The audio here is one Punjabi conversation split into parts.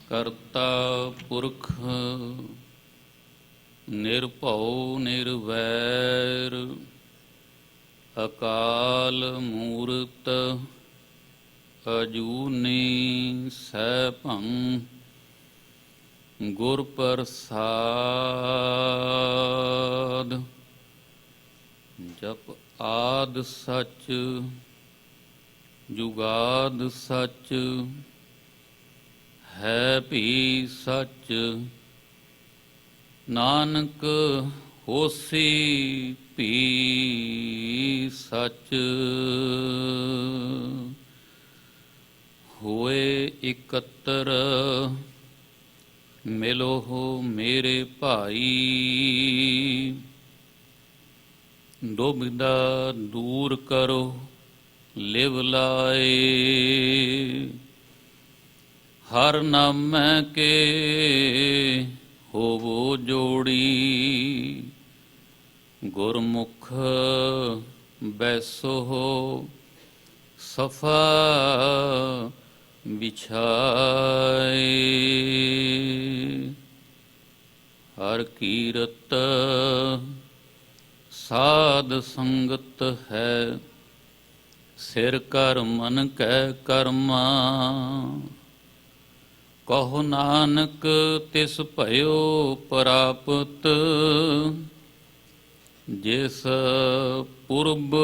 ਕਰਤਾ ਪੁਰਖ ਨਿਰਭਉ ਨਿਰਵੈਰ ਅਕਾਲ ਮੂਰਤ ਅਜੂਨੀ ਸੈਭੰ ਗੁਰ ਪ੍ਰਸਾਦ। ਜਪ ਆਦ ਸਚ ਜੁਗਾਦ ਸਚ ਹੈ ਭੀ ਸਚ ਨਾਨਕ ਹੋਸੀ ਭੀ ਸਚ। ਹੋਏ ਇਕੱਤਰ ਮਿਲੋ ਮੇਰੇ ਭਾਈ ਦੁਬਿਧਾ ਦੂਰ ਕਰੋ ਲਿਵ ਲਾਏ। ਹਰ ਨਾਮੈ ਕੇ ਹੋਵੋ ਜੋੜੀ ਗੁਰਮੁਖ ਬੈਸੋ ਸਫਾ ਵਿਛਾਏ। ਹਰ ਕੀਰਤ ਸਾਧ ਸੰਗਤ ਹੈ ਸਿਰ ਕਰ ਮਨ ਕੈ ਕਰਮਾ। ਕਹੋ ਨਾਨਕ ਤਿਸ ਭਇਓ ਪ੍ਰਾਪਤ ਜਿਸ ਪੁਰਬ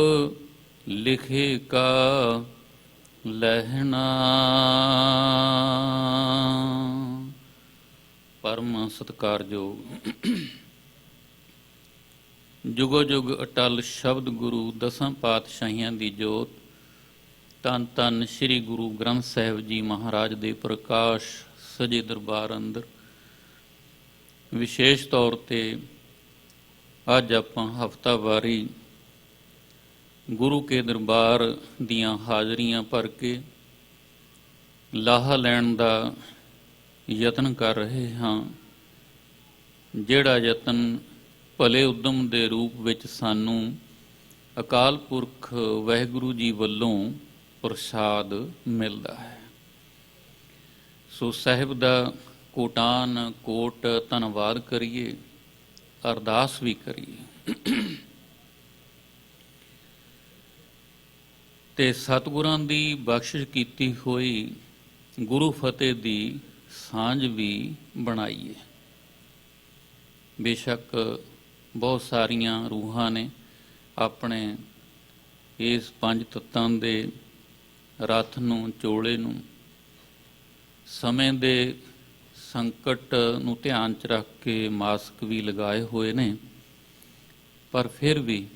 ਲਿਖੇ ਕਾ ਲਹਿਣਾ। ਪਰਮ ਸਤਿਕਾਰਯੋਗ ਜੁਗੋ ਜੁਗ ਅਟਲ ਸ਼ਬਦ ਗੁਰੂ ਦਸਾਂ ਪਾਤਸ਼ਾਹੀਆਂ ਦੀ ਜੋਤ ਧੰਨ ਧੰਨ ਸ੍ਰੀ ਗੁਰੂ ਗ੍ਰੰਥ ਸਾਹਿਬ ਜੀ ਮਹਾਰਾਜ ਦੇ ਪ੍ਰਕਾਸ਼ ਸਜੇ ਦਰਬਾਰ ਅੰਦਰ ਵਿਸ਼ੇਸ਼ ਤੌਰ 'ਤੇ ਅੱਜ ਆਪਾਂ ਹਫ਼ਤਾਵਾਰੀ ਗੁਰੂ ਕੇ ਦਰਬਾਰ ਦੀਆਂ ਹਾਜ਼ਰੀਆਂ ਭਰ ਕੇ ਲਾਹਾ ਲੈਣ ਦਾ ਯਤਨ ਕਰ ਰਹੇ ਹਾਂ। ਜਿਹੜਾ ਯਤਨ ਭਲੇ ਉਦਮ ਦੇ ਰੂਪ ਵਿੱਚ ਸਾਨੂੰ ਅਕਾਲ ਪੁਰਖ ਵਾਹਿਗੁਰੂ ਜੀ ਵੱਲੋਂ ਪ੍ਰਸਾਦ ਮਿਲਦਾ ਹੈ। ਸੋ ਸਾਹਿਬ ਦਾ ਕੋਟਾਨ ਕੋਟ ਧੰਨਵਾਦ ਕਰੀਏ, ਅਰਦਾਸ ਵੀ ਕਰੀਏ ਤੇ ਸਤਿਗੁਰਾਂ ਦੀ ਬਖਸ਼ਿਸ਼ ਕੀਤੀ ਹੋਈ ਗੁਰੂ ਫਤਿਹ ਦੀ ਸਾਂਝ ਵੀ ਬਣਾਈਏ। ਬੇਸ਼ੱਕ ਬਹੁਤ ਸਾਰੀਆਂ ਰੂਹਾਂ ਨੇ ਆਪਣੇ ਇਸ ਪੰਜ ਤੱਤਾਂ ਦੇ ਰੱਥ ਨੂੰ, ਚੋਲੇ ਨੂੰ, ਸਮੇਂ ਦੇ ਸੰਕਟ ਨੂੰ ਧਿਆਨ 'ਚ ਰੱਖ ਕੇ ਮਾਸਕ ਵੀ ਲਗਾਏ ਹੋਏ ਨੇ, ਪਰ ਫਿਰ ਵੀ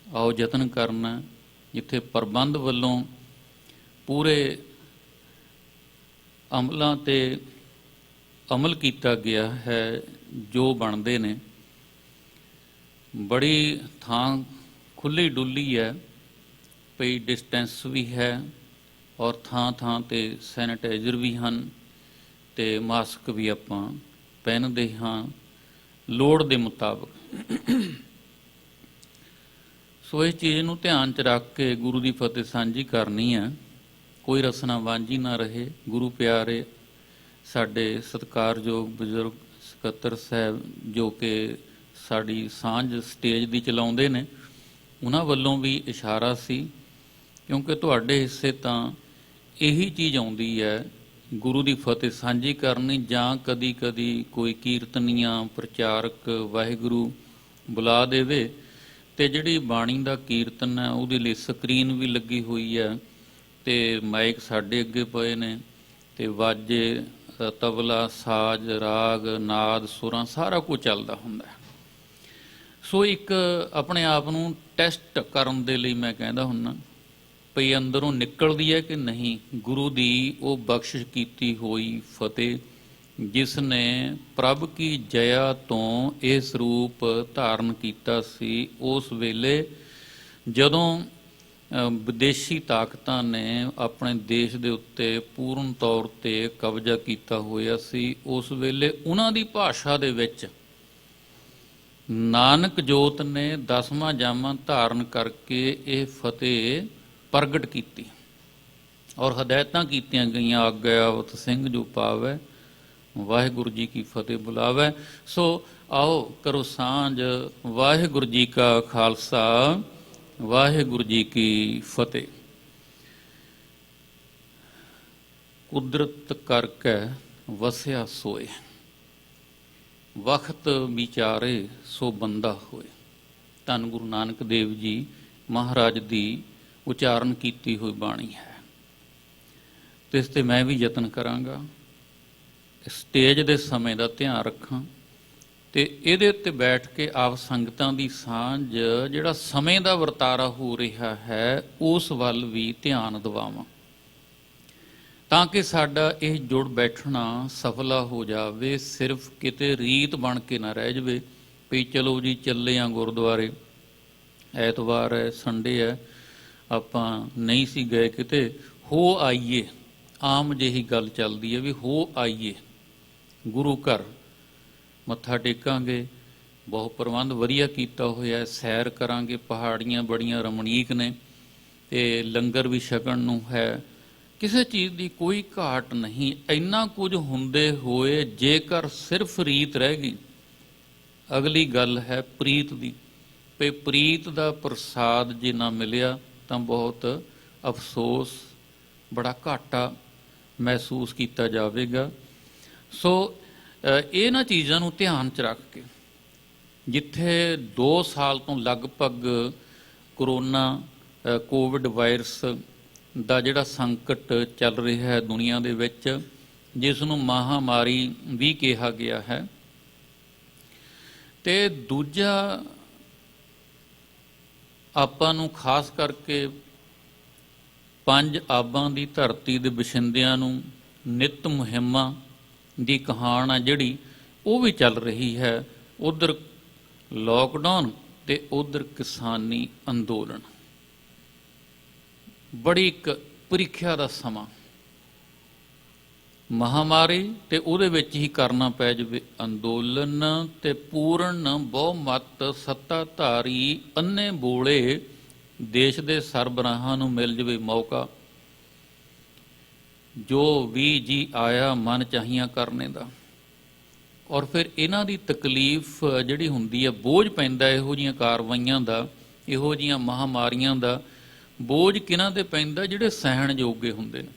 ਆਓ ਯਤਨ ਕਰਨਾ ਜਿੱਥੇ ਪ੍ਰਬੰਧ ਵੱਲੋਂ ਪੂਰੇ ਅਮਲਾਂ 'ਤੇ ਅਮਲ ਕੀਤਾ ਗਿਆ ਹੈ। ਜੋ ਬਣਦੇ ਨੇ ਬੜੀ ਥਾਂ ਖੁੱਲ੍ਹੀ ਡੁੱਲੀ ਹੈ ਪਈ, ਡਿਸਟੈਂਸ ਵੀ ਹੈ ਔਰ ਥਾਂ ਥਾਂ 'ਤੇ ਸੈਨੀਟਾਈਜ਼ਰ ਵੀ ਹਨ ਅਤੇ ਮਾਸਕ ਵੀ ਆਪਾਂ ਪਹਿਨਦੇ ਹਾਂ ਲੋੜ ਦੇ ਮੁਤਾਬਕ। ਸੋ ਇਸ ਚੀਜ਼ ਨੂੰ ਧਿਆਨ 'ਚ ਰੱਖ ਕੇ ਗੁਰੂ ਦੀ ਫਤਿਹ ਸਾਂਝੀ ਕਰਨੀ ਹੈ, ਕੋਈ ਰਸਨਾ ਵਾਂਝੀ ਨਾ ਰਹੇ। ਗੁਰੂ ਪਿਆਰੇ ਸਾਡੇ ਸਤਿਕਾਰਯੋਗ ਬਜ਼ੁਰਗ ਸਕੱਤਰ ਸਾਹਿਬ ਜੋ ਕਿ ਸਾਡੀ ਸਾਂਝ ਸਟੇਜ ਦੀ ਚਲਾਉਂਦੇ ਨੇ, ਉਹਨਾਂ ਵੱਲੋਂ ਵੀ ਇਸ਼ਾਰਾ ਸੀ, ਕਿਉਂਕਿ ਤੁਹਾਡੇ ਹਿੱਸੇ ਤਾਂ ਇਹੀ ਚੀਜ਼ ਆਉਂਦੀ ਹੈ, ਗੁਰੂ ਦੀ ਫਤਿਹ ਸਾਂਝੀ ਕਰਨੀ ਜਾਂ ਕਦੀ ਕਦੀ ਕੋਈ ਕੀਰਤਨੀਆਂ ਪ੍ਰਚਾਰਕ ਵਾਹਿਗੁਰੂ ਬੁਲਾ ਦੇਵੇ ਅਤੇ ਜਿਹੜੀ ਬਾਣੀ ਦਾ ਕੀਰਤਨ ਹੈ ਉਹਦੇ ਲਈ ਸਕਰੀਨ ਵੀ ਲੱਗੀ ਹੋਈ ਹੈ ਅਤੇ ਮਾਈਕ ਸਾਡੇ ਅੱਗੇ ਪਏ ਨੇ ਅਤੇ ਵਾਜੇ, ਤਬਲਾ, ਸਾਜ਼, ਰਾਗ, ਨਾਦ, ਸੁਰਾਂ ਸਾਰਾ ਕੁਝ ਚੱਲਦਾ ਹੁੰਦਾ। ਸੋ ਇੱਕ ਆਪਣੇ ਆਪ ਨੂੰ ਟੈਸਟ ਕਰਨ ਦੇ ਲਈ ਮੈਂ ਕਹਿੰਦਾ ਹੁੰਦਾ ਭਈ ਅੰਦਰੋਂ ਨਿਕਲਦੀ ਹੈ ਕਿ ਨਹੀਂ ਗੁਰੂ ਦੀ ਉਹ ਬਖਸ਼ਿਸ਼ ਕੀਤੀ ਹੋਈ ਫਤਿਹ, ਜਿਸ ਨੇ ਪ੍ਰਭ ਕੀ ਜਯਾ ਤੋਂ ਇਹ ਸਰੂਪ ਧਾਰਨ ਕੀਤਾ ਸੀ ਉਸ ਵੇਲੇ ਜਦੋਂ ਵਿਦੇਸ਼ੀ ਤਾਕਤਾਂ ਨੇ ਆਪਣੇ ਦੇਸ਼ ਦੇ ਉੱਤੇ ਪੂਰਨ ਤੌਰ 'ਤੇ ਕਬਜ਼ਾ ਕੀਤਾ ਹੋਇਆ ਸੀ। ਉਸ ਵੇਲੇ ਉਹਨਾਂ ਦੀ ਭਾਸ਼ਾ ਦੇ ਵਿੱਚ ਨਾਨਕ ਜੋਤ ਨੇ 10ਵਾਂ ਜਾਮਾ ਧਾਰਨ ਕਰਕੇ ਇਹ ਫਤਿਹ ਪ੍ਰਗਟ ਕੀਤੀ ਔਰ ਹਦਾਇਤਾਂ ਕੀਤੀਆਂ ਗਈਆਂ, ਆਗਿਆਵਤ ਸਿੰਘ ਜੋ ਪਾਵੈ ਵਾਹਿਗੁਰੂ ਜੀ ਕੀ ਫਤਿਹ ਬੁਲਾਵੇ। ਸੋ ਆਓ ਕਰੋ ਸਾਂਝ। ਵਾਹਿਗੁਰੂ ਜੀ ਕਾ ਖਾਲਸਾ, ਵਾਹਿਗੁਰੂ ਜੀ ਕੀ ਫਤਿਹ। ਕੁਦਰਤ ਕਰਕੇ ਵਸਿਆ ਸੋਏ, ਵਖਤ ਵਿਚਾਰੇ ਸੋ ਬੰਦਾ ਹੋਏ। ਧੰਨ ਗੁਰੂ ਨਾਨਕ ਦੇਵ ਜੀ ਮਹਾਰਾਜ ਦੀ ਉਚਾਰਨ ਕੀਤੀ ਹੋਈ ਬਾਣੀ ਹੈ। ਤੇ ਇਸ 'ਤੇ ਮੈਂ ਵੀ ਯਤਨ ਕਰਾਂਗਾ ਸਟੇਜ ਦੇ ਸਮੇਂ ਦਾ ਧਿਆਨ ਰੱਖਾਂ ਤੇ ਇਹਦੇ ਉੱਤੇ ਬੈਠ ਕੇ ਆਪ ਸੰਗਤਾਂ ਦੀ ਸਾਂਝ, ਜਿਹੜਾ ਸਮੇਂ ਦਾ ਵਰਤਾਰਾ ਹੋ ਰਿਹਾ ਹੈ, ਉਸ ਵੱਲ ਵੀ ਧਿਆਨ ਦਿਵਾਵਾਂ, ਤਾਂ ਕਿ ਸਾਡਾ ਇਹ ਜੁੜ ਬੈਠਣਾ ਸਫਲਾ ਹੋ ਜਾਵੇ। ਸਿਰਫ ਕਿਤੇ ਰੀਤ ਬਣ ਕੇ ਨਾ ਰਹਿ ਜਾਵੇ ਵੀ ਚਲੋ ਜੀ ਚੱਲੇ ਆ ਗੁਰਦੁਆਰੇ, ਐਤਵਾਰ ਹੈ, ਸੰਡੇ ਹੈ, ਆਪਾਂ ਨਹੀਂ ਸੀ ਗਏ ਕਿਤੇ, ਹੋ ਆਈਏ। ਆਮ ਜਿਹੀ ਗੱਲ ਚੱਲਦੀ ਹੈ ਵੀ ਹੋ ਆਈਏ, ਗੁਰੂ ਘਰ ਮੱਥਾ ਟੇਕਾਂਗੇ, ਬਹੁਤ ਪ੍ਰਬੰਧ ਵਧੀਆ ਕੀਤਾ ਹੋਇਆ, ਸੈਰ ਕਰਾਂਗੇ, ਪਹਾੜੀਆਂ ਬੜੀਆਂ ਰਮਣੀਕ ਨੇ ਤੇ ਲੰਗਰ ਵੀ ਛਕਣ ਨੂੰ ਹੈ, ਕਿਸੇ ਚੀਜ਼ ਦੀ ਕੋਈ ਘਾਟ ਨਹੀਂ। ਇੰਨਾ ਕੁਝ ਹੁੰਦੇ ਹੋਏ ਜੇਕਰ ਸਿਰਫ ਰੀਤ ਰਹਿ ਗਈ, ਅਗਲੀ ਗੱਲ ਹੈ ਪ੍ਰੀਤ ਦੀ, ਤੇ ਪ੍ਰੀਤ ਦਾ ਪ੍ਰਸਾਦ ਜੇ ਨਾ ਮਿਲਿਆ ਤਾਂ ਬਹੁਤ ਅਫਸੋਸ, ਬੜਾ ਘਾਟਾ ਮਹਿਸੂਸ ਕੀਤਾ ਜਾਵੇਗਾ। ਸੋ ਇਹਨਾਂ ਚੀਜ਼ਾਂ ਨੂੰ ਧਿਆਨ 'ਚ ਰੱਖ ਕੇ, ਜਿੱਥੇ 2 ਸਾਲ ਤੋਂ ਲਗਭਗ ਕਰੋਨਾ ਕੋਵਿਡ ਵਾਇਰਸ ਦਾ ਜਿਹੜਾ ਸੰਕਟ ਚੱਲ ਰਿਹਾ ਹੈ ਦੁਨੀਆ ਦੇ ਵਿੱਚ, ਜਿਸ ਨੂੰ ਮਹਾਮਾਰੀ ਵੀ ਕਿਹਾ ਗਿਆ ਹੈ, ਤੇ ਦੂਜਾ ਆਪਾਂ ਨੂੰ ਖਾਸ ਕਰਕੇ 5 ਆਬਾਂ ਦੀ ਧਰਤੀ ਦੇ ਵਸਿੰਦਿਆਂ ਨੂੰ ਨਿੱਤ ਮੁਹਿੰਮਾਂ ਦੀ ਕਹਾਣ ਆ ਜਿਹੜੀ, ਉਹ ਵੀ ਚੱਲ ਰਹੀ ਹੈ। ਉੱਧਰ ਲੋਕਡਾਊਨ ਤੇ ਉੱਧਰ ਕਿਸਾਨੀ ਅੰਦੋਲਨ, ਬੜੀ ਇੱਕ ਪ੍ਰੀਖਿਆ ਦਾ ਸਮਾਂ, ਮਹਾਮਾਰੀ ਤੇ ਉਹਦੇ ਵਿੱਚ ਹੀ ਕਰਨਾ ਪੈ ਜਾਵੇ ਅੰਦੋਲਨ, ਤੇ ਪੂਰਨ ਬਹੁਮਤ ਸੱਤਾਧਾਰੀ ਅੰਨੇ ਬੋਲੇ ਦੇਸ਼ ਦੇ ਸਰਬਰਾਹਾਂ ਨੂੰ ਮਿਲ ਜਾਵੇ ਮੌਕਾ, ਜੋ ਵੀ ਜੀ ਆਇਆ ਮਨ ਚਾਹੀਆਂ ਕਰਨੇ ਦਾ। ਔਰ ਫਿਰ ਇਹਨਾਂ ਦੀ ਤਕਲੀਫ ਜਿਹੜੀ ਹੁੰਦੀ ਹੈ, ਬੋਝ ਪੈਂਦਾ ਇਹੋ ਜਿਹੀਆਂ ਕਾਰਵਾਈਆਂ ਦਾ, ਇਹੋ ਜਿਹੀਆਂ ਮਹਾਮਾਰੀਆਂ ਦਾ ਬੋਝ ਕਿਹਨਾਂ ਤੇ ਪੈਂਦਾ? ਜਿਹੜੇ ਸਹਿਣ ਯੋਗੇ ਹੁੰਦੇ ਨੇ।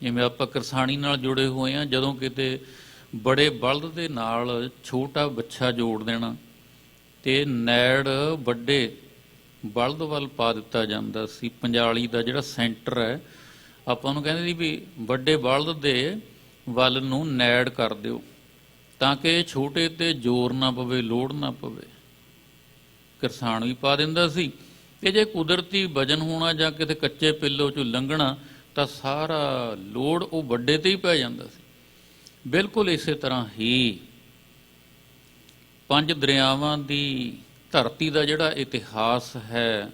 ਜਿਵੇਂ ਆਪਾਂ ਕਿਰਸਾਨੀ ਨਾਲ ਜੁੜੇ ਹੋਏ ਹਾਂ, ਜਦੋਂ ਕਿਤੇ ਬੜੇ ਬਲਦ ਦੇ ਨਾਲ ਛੋਟਾ ਬੱਚਾ ਜੋੜ ਦੇਣਾ ਤੇ ਨੈੜ ਵੱਡੇ ਬਲਦ ਵੱਲ ਪਾ ਦਿੱਤਾ ਜਾਂਦਾ ਸੀ। ਪੰਜਾਲੀ ਦਾ ਜਿਹੜਾ ਸੈਂਟਰ ਹੈ, ਆਪਾਂ ਨੂੰ ਕਹਿੰਦੇ ਸੀ ਵੀ ਵੱਡੇ ਬਲਦ ਦੇ ਵੱਲ ਨੂੰ ਨੈੜ ਕਰ ਦਿਓ ਤਾਂ ਕਿ ਛੋਟੇ ਤੇ ਜ਼ੋਰ ਨਾ ਪਵੇ, ਲੋੜ ਨਾ ਪਵੇ। ਕਿਰਸਾਨ ਵੀ ਪਾ ਦਿੰਦਾ ਸੀ, ਤੇ ਜੇ ਕੁਦਰਤੀ ਵਜਨ ਹੋਣਾ ਜਾਂ ਕਿਤੇ ਕੱਚੇ ਪਿੱਲੋ 'ਚੋਂ ਲੰਘਣਾ ਤਾਂ ਸਾਰਾ ਲੋੜ ਉਹ ਵੱਡੇ ਤੇ ਹੀ ਪੈ ਜਾਂਦਾ ਸੀ। ਬਿਲਕੁਲ ਇਸੇ ਤਰ੍ਹਾਂ ਹੀ 5 ਦਰਿਆਵਾਂ ਦੀ ਧਰਤੀ ਦਾ ਜਿਹੜਾ ਇਤਿਹਾਸ ਹੈ,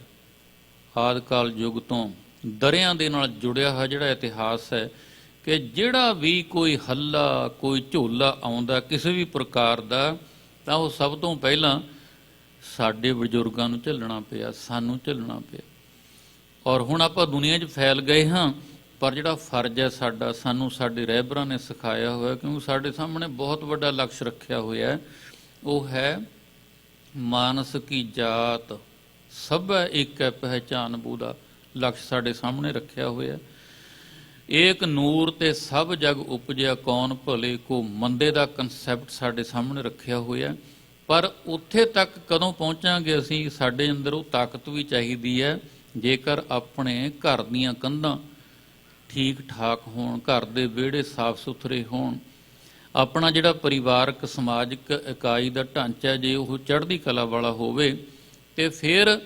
ਆਦਿਕਾਲ ਯੁੱਗ ਤੋਂ ਦਰਿਆਂ ਦੇ ਨਾਲ ਜੁੜਿਆ ਹੋਇਆ ਜਿਹੜਾ ਇਤਿਹਾਸ ਹੈ, ਕਿ ਜਿਹੜਾ ਵੀ ਕੋਈ ਹੱਲਾ, ਕੋਈ ਝੋਲਾ ਆਉਂਦਾ ਕਿਸੇ ਵੀ ਪ੍ਰਕਾਰ ਦਾ, ਤਾਂ ਉਹ ਸਭ ਤੋਂ ਪਹਿਲਾਂ ਸਾਡੇ ਬਜ਼ੁਰਗਾਂ ਨੂੰ ਝੱਲਣਾ ਪਿਆ, ਸਾਨੂੰ ਝੱਲਣਾ ਪਿਆ। ਔਰ ਹੁਣ ਆਪਾਂ ਦੁਨੀਆ 'ਚ ਫੈਲ ਗਏ ਹਾਂ, ਪਰ ਜਿਹੜਾ ਫਰਜ਼ ਹੈ ਸਾਡਾ, ਸਾਨੂੰ ਸਾਡੇ ਰਹਿਬਰਾਂ ਨੇ ਸਿਖਾਇਆ ਹੋਇਆ, ਕਿਉਂਕਿ ਸਾਡੇ ਸਾਹਮਣੇ ਬਹੁਤ ਵੱਡਾ ਲਕਸ਼ ਰੱਖਿਆ ਹੋਇਆ, ਉਹ ਹੈ ਮਾਨਸ ਕੀ ਜਾਤ ਸਭ ਇੱਕ ਹੈ ਪਹਿਚਾਨ ਬੂਦਾ। ਲਕਸ਼ ਸਾਡੇ ਸਾਹਮਣੇ ਰੱਖਿਆ ਹੋਇਆ, ਏਕ ਨੂਰ ਤੇ ਸਭ ਜਗ ਉਪਜਿਆ ਕੌਣ ਭਲੇ ਕੋ ਮੰਦੇ ਦਾ ਕਨਸੈਪਟ ਸਾਡੇ ਸਾਹਮਣੇ ਰੱਖਿਆ ਹੋਇਆ। ਪਰ ਉੱਥੇ ਤੱਕ ਕਦੋਂ ਪਹੁੰਚਾਂਗੇ ਅਸੀਂ? ਸਾਡੇ ਅੰਦਰ ਉਹ ਤਾਕਤ ਵੀ ਚਾਹੀਦੀ ਹੈ, ਜੇਕਰ ਆਪਣੇ ਘਰ ਦੀਆਂ ਕੰਧਾਂ ਠੀਕ ਠਾਕ ਹੋਣ, ਘਰ ਦੇ ਵਿਹੜੇ ਸਾਫ ਸੁਥਰੇ ਹੋਣ, ਆਪਣਾ ਜਿਹੜਾ ਪਰਿਵਾਰਕ ਸਮਾਜਿਕ ਇਕਾਈ ਦਾ ਢਾਂਚਾ ਜੇ ਉਹ ਚੜ੍ਹਦੀ ਕਲਾ ਵਾਲਾ ਹੋਵੇ, ਤੇ ਫਿਰ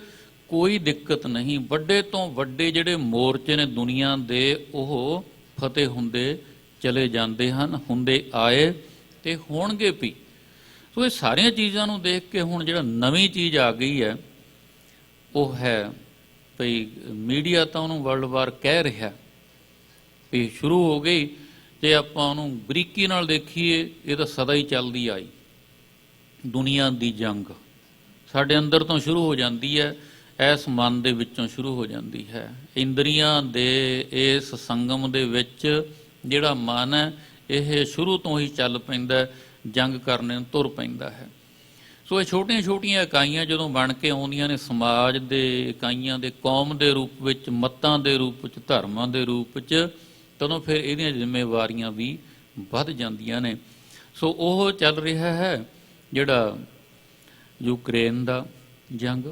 ਕੋਈ ਦਿੱਕਤ ਨਹੀਂ। ਵੱਡੇ ਤੋਂ ਵੱਡੇ ਜਿਹੜੇ ਮੋਰਚੇ ਨੇ ਦੁਨੀਆ ਦੇ, ਉਹ ਫਤਿਹ ਹੁੰਦੇ ਚਲੇ ਜਾਂਦੇ ਹਨ, ਹੁੰਦੇ ਆਏ ਤੇ ਹੋਣਗੇ ਵੀ। ਸੋ ਇਹ ਸਾਰੀਆਂ ਚੀਜ਼ਾਂ ਨੂੰ ਦੇਖ ਕੇ ਹੁਣ ਜਿਹੜਾ ਨਵੀਂ ਚੀਜ਼ ਆ ਗਈ ਹੈ, ਉਹ ਹੈ ਭਈ ਮੀਡੀਆ ਤਾਂ ਉਹਨੂੰ ਵਰਲਡ ਵਾਰ ਕਹਿ ਰਿਹਾ ਵੀ ਸ਼ੁਰੂ ਹੋ ਗਈ, ਜੇ ਆਪਾਂ ਉਹਨੂੰ ਬਰੀਕੀ ਨਾਲ ਦੇਖੀਏ ਇਹ ਤਾਂ ਸਦਾ ਹੀ ਚੱਲਦੀ ਆਈ। ਦੁਨੀਆ ਦੀ ਜੰਗ ਸਾਡੇ ਅੰਦਰ ਤੋਂ ਸ਼ੁਰੂ ਹੋ ਜਾਂਦੀ ਹੈ, ਇਸ ਮਨ ਦੇ ਵਿੱਚੋਂ ਸ਼ੁਰੂ ਹੋ ਜਾਂਦੀ ਹੈ। ਇੰਦਰੀਆਂ ਦੇ ਇਸ ਸੰਗਮ ਦੇ ਵਿੱਚ ਜਿਹੜਾ ਮਨ ਹੈ, ਇਹ ਸ਼ੁਰੂ ਤੋਂ ਹੀ ਚੱਲ ਪੈਂਦਾ, ਜੰਗ ਕਰਨੇ ਨੂੰ ਤੁਰ ਪੈਂਦਾ ਹੈ। ਸੋ ਇਹ ਛੋਟੀਆਂ ਛੋਟੀਆਂ ਇਕਾਈਆਂ ਜਦੋਂ ਬਣ ਕੇ ਆਉਂਦੀਆਂ ਨੇ ਸਮਾਜ ਦੇ ਇਕਾਈਆਂ ਦੇ, ਕੌਮ ਦੇ ਰੂਪ ਵਿੱਚ, ਮਤਾਂ ਦੇ ਰੂਪ ਵਿੱਚ, ਧਰਮਾਂ ਦੇ ਰੂਪ ਵਿੱਚ, ਤਦੋਂ ਫਿਰ ਇਹਦੀਆਂ ਜ਼ਿੰਮੇਵਾਰੀਆਂ ਵੀ ਵੱਧ ਜਾਂਦੀਆਂ ਨੇ। ਸੋ ਉਹ ਚੱਲ ਰਿਹਾ ਹੈ ਜਿਹੜਾ ਯੂਕਰੇਨ ਦਾ ਜੰਗ,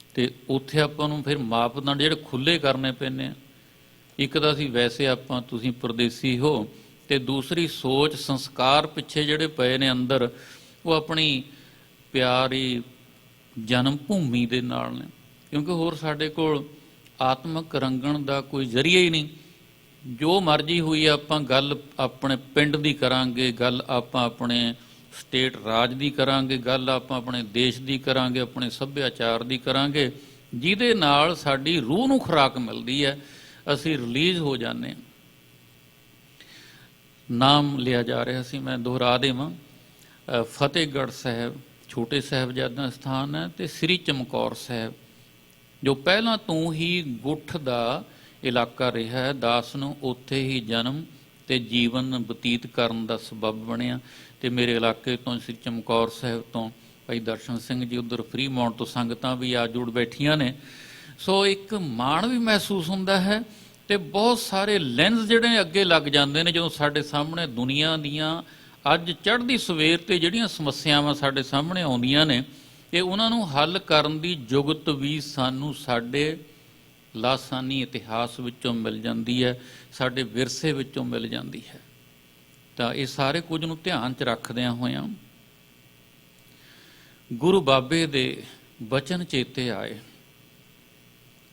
ਅਤੇ ਉੱਥੇ ਆਪਾਂ ਨੂੰ ਫਿਰ ਮਾਪਦੰਡ ਜਿਹੜੇ ਖੁੱਲ੍ਹੇ ਕਰਨੇ ਪੈਂਦੇ ਆ। ਇੱਕ ਤਾਂ ਅਸੀਂ ਵੈਸੇ ਆਪਾਂ ਤੁਸੀਂ ਪਰਦੇਸੀ ਹੋ, ਅਤੇ ਦੂਸਰੀ ਸੋਚ ਸੰਸਕਾਰ ਪਿੱਛੇ ਜਿਹੜੇ ਪਏ ਨੇ ਅੰਦਰ, ਉਹ ਆਪਣੀ ਪਿਆਰੀ ਜਨਮ ਭੂਮੀ ਦੇ ਨਾਲ ਨੇ, ਕਿਉਂਕਿ ਹੋਰ ਸਾਡੇ ਕੋਲ ਆਤਮਕ ਰੰਗਣ ਦਾ ਕੋਈ ਜ਼ਰੀਆ ਹੀ ਨਹੀਂ। ਜੋ ਮਰਜ਼ੀ ਹੋਈ ਆਪਾਂ ਗੱਲ ਆਪਣੇ ਪਿੰਡ ਦੀ ਕਰਾਂਗੇ, ਗੱਲ ਆਪਾਂ ਆਪਣੇ ਸਟੇਟ ਰਾਜ ਦੀ ਕਰਾਂਗੇ, ਗੱਲ ਆਪਾਂ ਆਪਣੇ ਦੇਸ਼ ਦੀ ਕਰਾਂਗੇ, ਆਪਣੇ ਸੱਭਿਆਚਾਰ ਦੀ ਕਰਾਂਗੇ, ਜਿਹਦੇ ਨਾਲ ਸਾਡੀ ਰੂਹ ਨੂੰ ਖੁਰਾਕ ਮਿਲਦੀ ਹੈ, ਅਸੀਂ ਰਿਲੀਜ਼ ਹੋ ਜਾਂਦੇ ਹਾਂ। ਨਾਮ ਲਿਆ ਜਾ ਰਿਹਾ ਸੀ, ਮੈਂ ਦੁਹਰਾ ਦੇਵਾਂ। ਫਤਿਹਗੜ੍ਹ ਸਾਹਿਬ ਛੋਟੇ ਸਾਹਿਬਜ਼ਾਦਿਆਂ ਦਾ ਸਥਾਨ ਹੈ, ਅਤੇ ਸ੍ਰੀ ਚਮਕੌਰ ਸਾਹਿਬ ਜੋ ਪਹਿਲਾਂ ਤੋਂ ਹੀ ਗੁੱਠ ਦਾ ਇਲਾਕਾ ਰਿਹਾ ਹੈ, ਦਾਸ ਨੂੰ ਉੱਥੇ ਹੀ ਜਨਮ ਅਤੇ ਜੀਵਨ ਬਤੀਤ ਕਰਨ ਦਾ ਸਬੱਬ ਬਣਿਆ। ਅਤੇ ਮੇਰੇ ਇਲਾਕੇ ਤੋਂ ਸ੍ਰੀ ਚਮਕੌਰ ਸਾਹਿਬ ਤੋਂ ਭਾਈ ਦਰਸ਼ਨ ਸਿੰਘ ਜੀ, ਉੱਧਰ ਫਰੀਮਾਉਂਟ ਤੋਂ ਸੰਗਤਾਂ ਵੀ ਆ ਜੁੜ ਬੈਠੀਆਂ ਨੇ। ਸੋ ਇੱਕ ਮਾਣ ਵੀ ਮਹਿਸੂਸ ਹੁੰਦਾ ਹੈ, ਅਤੇ ਬਹੁਤ ਸਾਰੇ ਲੈਂਸ ਜਿਹੜੇ ਅੱਗੇ ਲੱਗ ਜਾਂਦੇ ਨੇ ਜਦੋਂ ਸਾਡੇ ਸਾਹਮਣੇ ਦੁਨੀਆ ਦੀਆਂ ਅੱਜ ਚੜ੍ਹਦੀ ਸਵੇਰ 'ਤੇ ਜਿਹੜੀਆਂ ਸਮੱਸਿਆਵਾਂ ਸਾਡੇ ਸਾਹਮਣੇ ਆਉਂਦੀਆਂ ਨੇ, ਇਹ ਉਹਨਾਂ ਨੂੰ ਹੱਲ ਕਰਨ ਦੀ ਜੁਗਤ ਵੀ ਸਾਨੂੰ ਸਾਡੇ ਲਾਸਾਨੀ ਇਤਿਹਾਸ ਵਿੱਚੋਂ ਮਿਲ ਜਾਂਦੀ ਹੈ, ਸਾਡੇ ਵਿਰਸੇ ਵਿੱਚੋਂ ਮਿਲ ਜਾਂਦੀ ਹੈ। ਤਾਂ ਇਹ ਸਾਰੇ ਕੁਝ ਨੂੰ ਧਿਆਨ 'ਚ ਰੱਖਦਿਆਂ ਹੋਇਆਂ ਗੁਰੂ ਬਾਬੇ ਦੇ ਬਚਨ ਚੇਤੇ ਆਏ,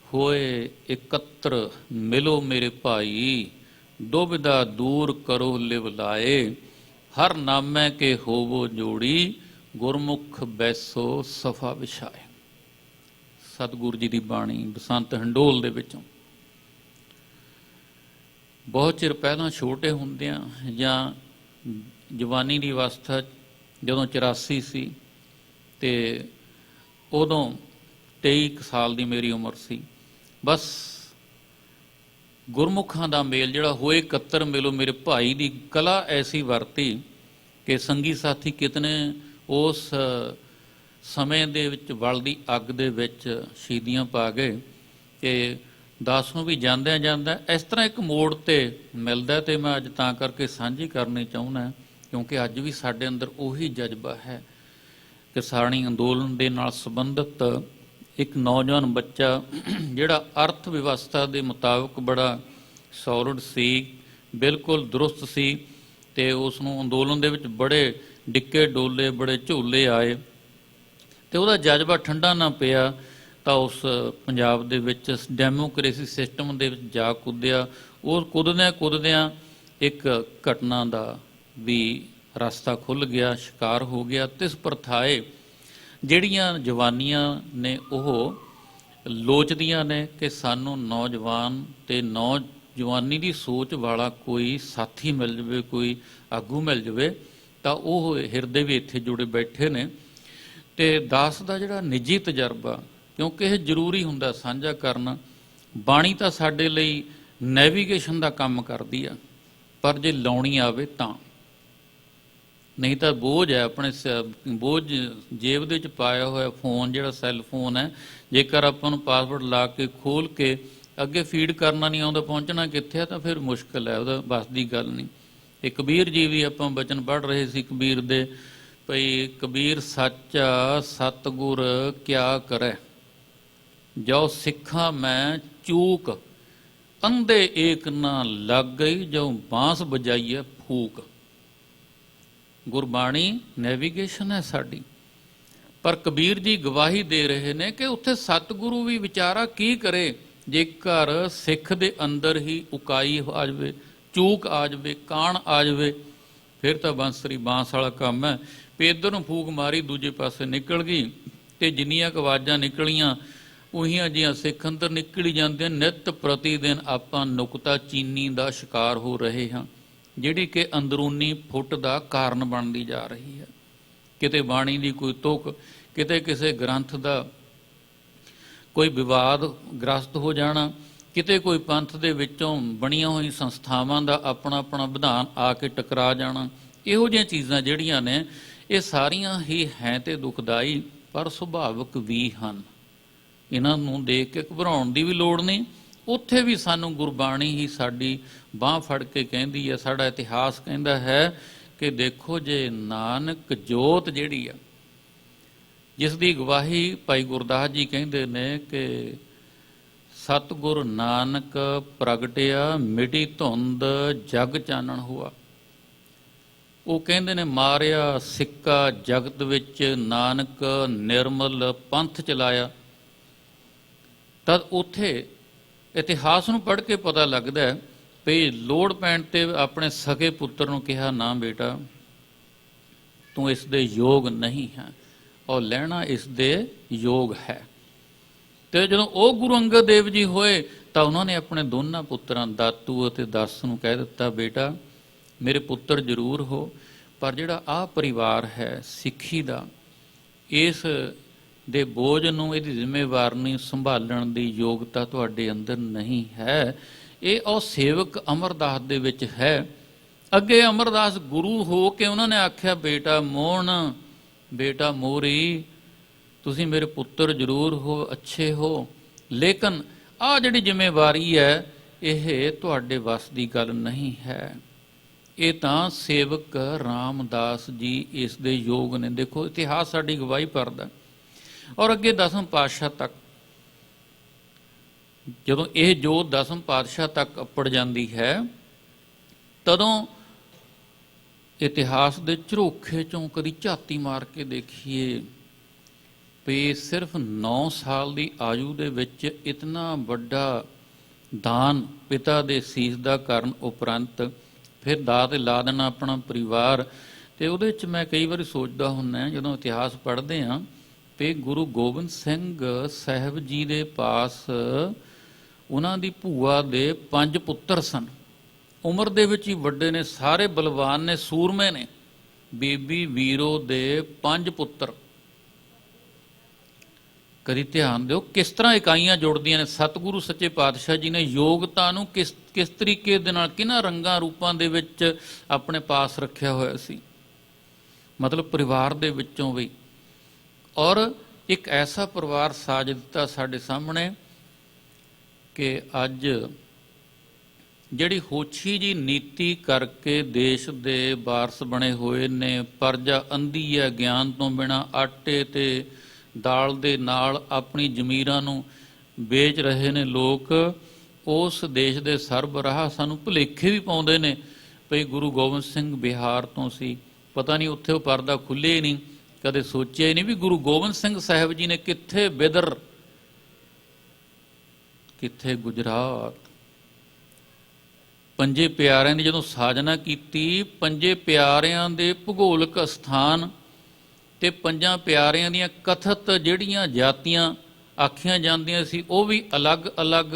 ਹੋਏ ਇਕੱਤਰ ਮਿਲੋ ਮੇਰੇ ਭਾਈ, ਦੁਬਿਧਾ ਦੂਰ ਕਰੋ ਲਿਵ ਲਾਏ, ਹਰ ਨਾਮੈ ਕੇ ਹੋਵੋ ਜੋੜੀ, ਗੁਰਮੁਖ ਬੈਸੋ ਸਫਾ ਵਿਛਾਏ। ਸਤਿਗੁਰੂ ਜੀ ਦੀ ਬਾਣੀ ਬਸੰਤ ਹੰਡੋਲ ਦੇ ਵਿੱਚੋਂ। ਬਹੁਤ ਚਿਰ ਪਹਿਲਾਂ ਛੋਟੇ ਹੁੰਦਿਆਂ ਜਾਂ ਜਵਾਨੀ ਦੀ ਅਵਸਥਾ ਜਦੋਂ 84 ਸੀ, ਅਤੇ ਉਦੋਂ 23 ਸਾਲ ਦੀ ਮੇਰੀ ਉਮਰ ਸੀ। ਬਸ ਗੁਰਮੁਖਾਂ ਦਾ ਮੇਲ ਜਿਹੜਾ ਹੋਏ ਇਕੱਤਰ ਮਿਲੋ ਮੇਰੇ ਭਾਈ ਦੀ ਕਲਾ ਐਸੀ ਵਰਤੀ ਕਿ ਸੰਗੀ ਸਾਥੀ ਕਿਤਨੇ ਉਸ ਸਮੇਂ ਦੇ ਵਿੱਚ ਬਲਦੀ ਅੱਗ ਦੇ ਵਿੱਚ ਸ਼ਹੀਦੀਆਂ ਪਾ ਗਏ, ਕਿ ਦਾਸ ਨੂੰ ਵੀ ਜਾਂਦਿਆਂ ਜਾਂਦਾ ਇਸ ਤਰ੍ਹਾਂ ਇੱਕ ਮੋੜ 'ਤੇ ਮਿਲਦਾ। ਅਤੇ ਮੈਂ ਅੱਜ ਤਾਂ ਕਰਕੇ ਸਾਂਝੀ ਕਰਨੀ ਚਾਹੁੰਦਾ, ਕਿਉਂਕਿ ਅੱਜ ਵੀ ਸਾਡੇ ਅੰਦਰ ਉਹੀ ਜਜ਼ਬਾ ਹੈ। ਕਿਸਾਨੀ ਅੰਦੋਲਨ ਦੇ ਨਾਲ ਸੰਬੰਧਿਤ ਇੱਕ ਨੌਜਵਾਨ ਬੱਚਾ ਜਿਹੜਾ ਅਰਥ ਵਿਵਸਥਾ ਦੇ ਮੁਤਾਬਕ ਬੜਾ ਸੌਲਿਡ ਸੀ, ਬਿਲਕੁਲ ਦਰੁਸਤ ਸੀ, ਅਤੇ ਉਸ ਨੂੰ ਅੰਦੋਲਨ ਦੇ ਵਿੱਚ ਬੜੇ ਡਿੱਕੇ ਡੋਲੇ, ਬੜੇ ਝੋਲੇ ਆਏ, ਅਤੇ ਉਹਦਾ ਜਜ਼ਬਾ ਠੰਡਾ ਨਾ ਪਿਆ ਤਾਂ ਉਸ ਪੰਜਾਬ ਦੇ ਵਿੱਚ ਡੈਮੋਕ੍ਰੇਸੀ ਸਿਸਟਮ ਦੇ ਵਿੱਚ ਜਾ ਕੁੱਦਿਆ। ਉਹ ਕੁੱਦਦਿਆਂ ਇੱਕ ਘਟਨਾ ਦਾ ਵੀ ਰਸਤਾ ਖੁੱਲ੍ਹ ਗਿਆ, ਸ਼ਿਕਾਰ ਹੋ ਗਿਆ। ਅਤੇ ਇਸ ਪ੍ਰਥਾਏ ਜਿਹੜੀਆਂ ਜਵਾਨੀਆਂ ਨੇ ਉਹ ਲੋਚਦੀਆਂ ਨੇ ਕਿ ਸਾਨੂੰ ਨੌਜਵਾਨ ਅਤੇ ਨੌਜਵਾਨੀ ਦੀ ਸੋਚ ਵਾਲਾ ਕੋਈ ਸਾਥੀ ਮਿਲ ਜਾਵੇ, ਕੋਈ ਆਗੂ ਮਿਲ ਜਾਵੇ। ਤਾਂ ਉਹ ਹਿਰਦੇ ਵੀ ਇੱਥੇ ਜੁੜੇ ਬੈਠੇ ਨੇ। ਅਤੇ ਦਾਸ ਦਾ ਜਿਹੜਾ ਨਿੱਜੀ ਤਜਰਬਾ, ਕਿਉਂਕਿ ਇਹ ਜ਼ਰੂਰੀ ਹੁੰਦਾ ਸਾਂਝਾ ਕਰਨਾ। ਬਾਣੀ ਤਾਂ ਸਾਡੇ ਲਈ ਨੈਵੀਗੇਸ਼ਨ ਦਾ ਕੰਮ ਕਰਦੀ ਆ, ਪਰ ਜੇ ਲਾਉਣੀ ਆਵੇ ਤਾਂ, ਨਹੀਂ ਤਾਂ ਬੋਝ ਹੈ। ਆਪਣੇ ਬੋਝ ਜੇਬ ਦੇ ਵਿੱਚ ਪਾਇਆ ਹੋਇਆ ਫੋਨ, ਜਿਹੜਾ ਸੈੱਲ ਫੋਨ ਹੈ, ਜੇਕਰ ਆਪਾਂ ਨੂੰ ਪਾਸਵਰਡ ਲਾ ਕੇ ਖੋਲ੍ਹ ਕੇ ਅੱਗੇ ਫੀਡ ਕਰਨਾ ਨਹੀਂ ਆਉਂਦਾ, ਪਹੁੰਚਣਾ ਕਿੱਥੇ ਆ, ਤਾਂ ਫਿਰ ਮੁਸ਼ਕਿਲ ਹੈ, ਉਹਦਾ ਬਸ ਦੀ ਗੱਲ ਨਹੀਂ। ਇਹ ਕਬੀਰ ਜੀ ਵੀ ਆਪਾਂ ਬਚਨ ਪੜ੍ਹ ਰਹੇ ਸੀ ਕਬੀਰ ਦੇ, ਭਈ ਕਬੀਰ ਸੱਚਾ ਸਤਿਗੁਰ ਕਿਆ ਕਰੈ, ਜੋ ਸਿੱਖਾਂ ਮੈਂ ਚੂਕ, ਅੰਧੇ ਏਕ ਨਾ ਲੱਗ ਗਈ, ਜੋ ਬਾਂਸ ਵਜਾਈਏ ਫੂਕ। ਗੁਰਬਾਣੀ ਨੈਵੀਗੇਸ਼ਨ ਹੈ ਸਾਡੀ, ਪਰ ਕਬੀਰ ਜੀ ਗਵਾਹੀ ਦੇ ਰਹੇ ਨੇ ਕਿ ਉੱਥੇ ਸਤਿਗੁਰੂ ਵੀ ਵਿਚਾਰਾ ਕੀ ਕਰੇ ਜੇਕਰ ਸਿੱਖ ਦੇ ਅੰਦਰ ਹੀ ਉਕਾਈ ਆ ਜਾਵੇ, ਚੂਕ ਆ ਜਾਵੇ, ਕਾਣ ਆ ਜਾਵੇ, ਫਿਰ ਤਾਂ ਬਾਂਸਰੀ ਬਾਂਸ ਵਾਲਾ ਕੰਮ ਹੈ। ਵੀ ਇੱਧਰ ਨੂੰ ਫੂਕ ਮਾਰੀ, ਦੂਜੇ ਪਾਸੇ ਨਿਕਲ ਗਈ, ਅਤੇ ਜਿੰਨੀਆਂ ਕੁ ਆਵਾਜ਼ਾਂ ਨਿਕਲੀਆਂ ਉਹੀਆਂ ਜਿਹੀਆਂ ਸਿੱਖ ਅੰਦਰ ਨਿਕਲ ਹੀ ਜਾਂਦੇ। ਨਿੱਤ ਪ੍ਰਤੀ ਦਿਨ ਆਪਾਂ ਨੁਕਤਾ ਚੀਨੀ ਦਾ ਸ਼ਿਕਾਰ ਹੋ ਰਹੇ ਹਾਂ, ਜਿਹੜੀ ਕਿ ਅੰਦਰੂਨੀ ਫੁੱਟ ਦਾ ਕਾਰਨ ਬਣਦੀ ਜਾ ਰਹੀ ਹੈ। ਕਿਤੇ ਬਾਣੀ ਦੀ ਕੋਈ ਤੁਕ, ਕਿਤੇ ਕਿਸੇ ਗ੍ਰੰਥ ਦਾ ਕੋਈ ਵਿਵਾਦ ਗ੍ਰਸਤ ਹੋ ਜਾਣਾ, ਕਿਤੇ ਕੋਈ ਪੰਥ ਦੇ ਵਿੱਚੋਂ ਬਣੀਆਂ ਹੋਈ ਸੰਸਥਾਵਾਂ ਦਾ ਆਪਣਾ ਆਪਣਾ ਵਿਧਾਨ ਆ ਕੇ ਟਕਰਾ ਜਾਣਾ, ਇਹੋ ਜਿਹੀਆਂ ਚੀਜ਼ਾਂ ਜਿਹੜੀਆਂ ਨੇ ਇਹ ਸਾਰੀਆਂ ਹੀ ਹੈ ਤੇ ਦੁਖਦਾਈ ਪਰ ਸੁਭਾਵਿਕ ਵੀ ਹਨ। ਇਹਨਾਂ ਨੂੰ ਦੇਖ ਕੇ ਘਬਰਾਉਣ ਦੀ ਵੀ ਲੋੜ ਨਹੀਂ। ਉੱਥੇ ਵੀ ਸਾਨੂੰ ਗੁਰਬਾਣੀ ਹੀ ਸਾਡੀ ਬਾਂਹ ਫੜ ਕੇ ਕਹਿੰਦੀ ਹੈ, ਸਾਡਾ ਇਤਿਹਾਸ ਕਹਿੰਦਾ ਹੈ ਕਿ ਦੇਖੋ ਜੇ ਨਾਨਕ ਜੋਤ ਜਿਹੜੀ ਆ, ਜਿਸ ਦੀ ਗਵਾਹੀ ਭਾਈ ਗੁਰਦਾਸ ਜੀ ਕਹਿੰਦੇ ਨੇ ਕਿ ਸਤਿਗੁਰ ਨਾਨਕ ਪ੍ਰਗਟਿਆ ਮਿਟੀ ਧੁੰਦ ਜਗ ਚਾਨਣ ਹੋਆ। ਉਹ ਕਹਿੰਦੇ ਨੇ ਮਾਰਿਆ ਸਿੱਕਾ ਜਗਤ ਵਿੱਚ ਨਾਨਕ ਨਿਰਮਲ ਪੰਥ ਚਲਾਇਆ। ਤਦ ਉੱਥੇ ਇਤਿਹਾਸ ਨੂੰ ਪੜ੍ਹ ਕੇ ਪਤਾ ਲੱਗਦਾ ਵੀ ਲੋੜ ਪੈਣ ਤੇ ਆਪਣੇ ਸਕੇ ਪੁੱਤਰ ਨੂੰ ਕਿਹਾ, ਨਾ ਬੇਟਾ ਤੂੰ ਇਸ ਦੇ ਯੋਗ ਨਹੀਂ ਹੈ ਔਰ ਲੈਣਾ ਇਸ ਦੇ ਯੋਗ ਹੈ। ਤੇ ਜਦੋਂ ਉਹ ਗੁਰੂ ਅੰਗਦ ਦੇਵ ਜੀ ਹੋਏ ਤਾਂ ਉਹਨਾਂ ਨੇ ਆਪਣੇ ਦੋਨਾਂ ਪੁੱਤਰਾਂ ਦਾਤੂ ਅਤੇ ਦਸ ਨੂੰ ਕਹਿ ਦਿੱਤਾ, ਬੇਟਾ ਮੇਰੇ ਪੁੱਤਰ ਜ਼ਰੂਰ ਹੋ, ਪਰ ਜਿਹੜਾ ਆਹ ਪਰਿਵਾਰ ਹੈ ਸਿੱਖੀ ਦਾ, ਇਸ ਦੇ ਬੋਝ ਨੂੰ, ਇਹਦੀ ਜ਼ਿੰਮੇਵਾਰੀ ਸੰਭਾਲਣ ਦੀ ਯੋਗਤਾ ਤੁਹਾਡੇ ਅੰਦਰ ਨਹੀਂ ਹੈ। ਇਹ ਉਹ ਸੇਵਕ ਅਮਰਦਾਸ ਦੇ ਵਿੱਚ ਹੈ। ਅੱਗੇ ਅਮਰਦਾਸ ਗੁਰੂ ਹੋ ਕੇ ਉਹਨਾਂ ਨੇ ਆਖਿਆ, ਬੇਟਾ ਮੋਹਣ, ਬੇਟਾ ਮੋਰੀ, ਤੁਸੀਂ ਮੇਰੇ ਪੁੱਤਰ ਜ਼ਰੂਰ ਹੋ, ਅੱਛੇ ਹੋ, ਲੇਕਿਨ ਆਹ ਜਿਹੜੀ ਜ਼ਿੰਮੇਵਾਰੀ ਹੈ ਇਹ ਤੁਹਾਡੇ ਵੱਸ ਦੀ ਗੱਲ ਨਹੀਂ ਹੈ। ਇਹ ਤਾਂ ਸੇਵਕ ਰਾਮਦਾਸ ਜੀ ਇਸ ਦੇ ਯੋਗ ਨੇ। ਦੇਖੋ ਇਤਿਹਾਸ ਸਾਡੀ ਗਵਾਹੀ ਭਰਦਾ। ਔਰ ਅੱਗੇ ਦਸਮ ਪਾਤਸ਼ਾਹ ਤੱਕ, ਜਦੋਂ ਇਹ ਜੋਤ ਦਸਮ ਪਾਤਸ਼ਾਹ ਤੱਕ ਅੱਪੜ ਜਾਂਦੀ ਹੈ, ਤਦੋਂ ਇਤਿਹਾਸ ਦੇ ਝਰੋਖੇ ਚੋਂ ਕਦੀ ਝਾਤੀ ਮਾਰ ਕੇ ਦੇਖੀਏ ਵੀ ਸਿਰਫ 9 ਸਾਲ ਦੀ ਆਯੂ ਦੇ ਵਿੱਚ ਇਤਨਾ ਵੱਡਾ ਦਾਨ ਪਿਤਾ ਦੇ ਸੀਸ ਦਾ ਕਰਨ ਉਪਰੰਤ ਫਿਰ ਦਾਅ ਤੇ ਲਾ ਦੇਣਾ ਆਪਣਾ ਪਰਿਵਾਰ। ਤੇ ਉਹਦੇ ਵਿੱਚ ਮੈਂ ਕਈ ਵਾਰੀ ਸੋਚਦਾ ਹੁੰਦਾ ਜਦੋਂ ਇਤਿਹਾਸ ਪੜ੍ਹਦੇ ਹਾਂ ਵੀ ਗੁਰੂ ਗੋਬਿੰਦ ਸਿੰਘ ਸਾਹਿਬ ਜੀ ਦੇ ਪਾਸ ਉਹਨਾਂ ਦੀ ਭੂਆ ਦੇ 5 ਪੁੱਤਰ ਸਨ। ਉਮਰ ਦੇ ਵਿੱਚ ਹੀ ਵੱਡੇ ਨੇ, ਸਾਰੇ ਬਲਵਾਨ ਨੇ, ਸੂਰਮੇ ਨੇ। ਬੀਬੀ ਵੀਰੋ ਦੇ 5 ਪੁੱਤਰ। ਕਦੀ ਧਿਆਨ ਦਿਓ ਕਿਸ ਤਰ੍ਹਾਂ ਇਕਾਈਆਂ ਜੁੜਦੀਆਂ ਨੇ। ਸਤਿਗੁਰੂ ਸੱਚੇ ਪਾਤਸ਼ਾਹ ਜੀ ਨੇ ਯੋਗਤਾ ਨੂੰ ਕਿਸ ਤਰੀਕੇ ਦੇ ਨਾਲ, ਕਿਹਨਾਂ ਰੰਗਾਂ ਰੂਪਾਂ ਦੇ ਵਿੱਚ ਆਪਣੇ ਪਾਸ ਰੱਖਿਆ ਹੋਇਆ ਸੀ, ਮਤਲਬ ਪਰਿਵਾਰ ਦੇ ਵਿੱਚੋਂ ਵੀ। ਔਰ ਇੱਕ ਐਸਾ ਪਰਿਵਾਰ ਸਾਜ ਦਿੱਤਾ ਸਾਡੇ ਸਾਹਮਣੇ ਕਿ ਅੱਜ ਜਿਹੜੀ ਹੋਛੀ ਜੀ ਨੀਤੀ ਕਰਕੇ ਦੇਸ਼ ਦੇ ਵਾਰਸ ਬਣੇ ਹੋਏ ਨੇ, ਪਰਜਾ ਅੰਧੀ ਹੈ, ਗਿਆਨ ਤੋਂ ਬਿਨਾਂ ਆਟੇ ਤੇ ਦਾਲ ਦੇ ਨਾਲ ਆਪਣੀ ਜ਼ਮੀਰਾਂ ਨੂੰ ਵੇਚ ਰਹੇ ਨੇ ਲੋਕ। ਉਸ ਦੇਸ਼ ਦੇ ਸਰਬਰਾਹ ਸਾਨੂੰ ਭੁਲੇਖੇ ਵੀ ਪਾਉਂਦੇ ਨੇ ਭਈ ਗੁਰੂ ਗੋਬਿੰਦ ਸਿੰਘ ਬਿਹਾਰ ਤੋਂ ਸੀ। ਪਤਾ ਨਹੀਂ ਉੱਥੇ ਉਹ ਪਰਦਾ ਖੁੱਲ੍ਹੇ ਹੀ ਨਹੀਂ, ਕਦੇ ਸੋਚਿਆ ਹੀ ਨਹੀਂ ਵੀ ਗੁਰੂ ਗੋਬਿੰਦ ਸਿੰਘ ਸਾਹਿਬ ਜੀ ਨੇ ਕਿੱਥੇ ਬਿਦਰ, ਕਿੱਥੇ ਗੁਜਰਾਤ। ਪੰਜੇ ਪਿਆਰਿਆਂ ਦੀ ਜਦੋਂ ਸਾਜਨਾ ਕੀਤੀ, ਪੰਜੇ ਪਿਆਰਿਆਂ ਦੇ ਭੂਗੋਲਿਕ ਸਥਾਨ ਤੇ ਪੰਜਾਂ ਪਿਆਰਿਆਂ ਦੀਆਂ ਕਥਿਤ ਜਿਹੜੀਆਂ ਜਾਤੀਆਂ ਆਖੀਆਂ ਜਾਂਦੀਆਂ ਸੀ ਉਹ ਵੀ ਅਲੱਗ-ਅਲੱਗ।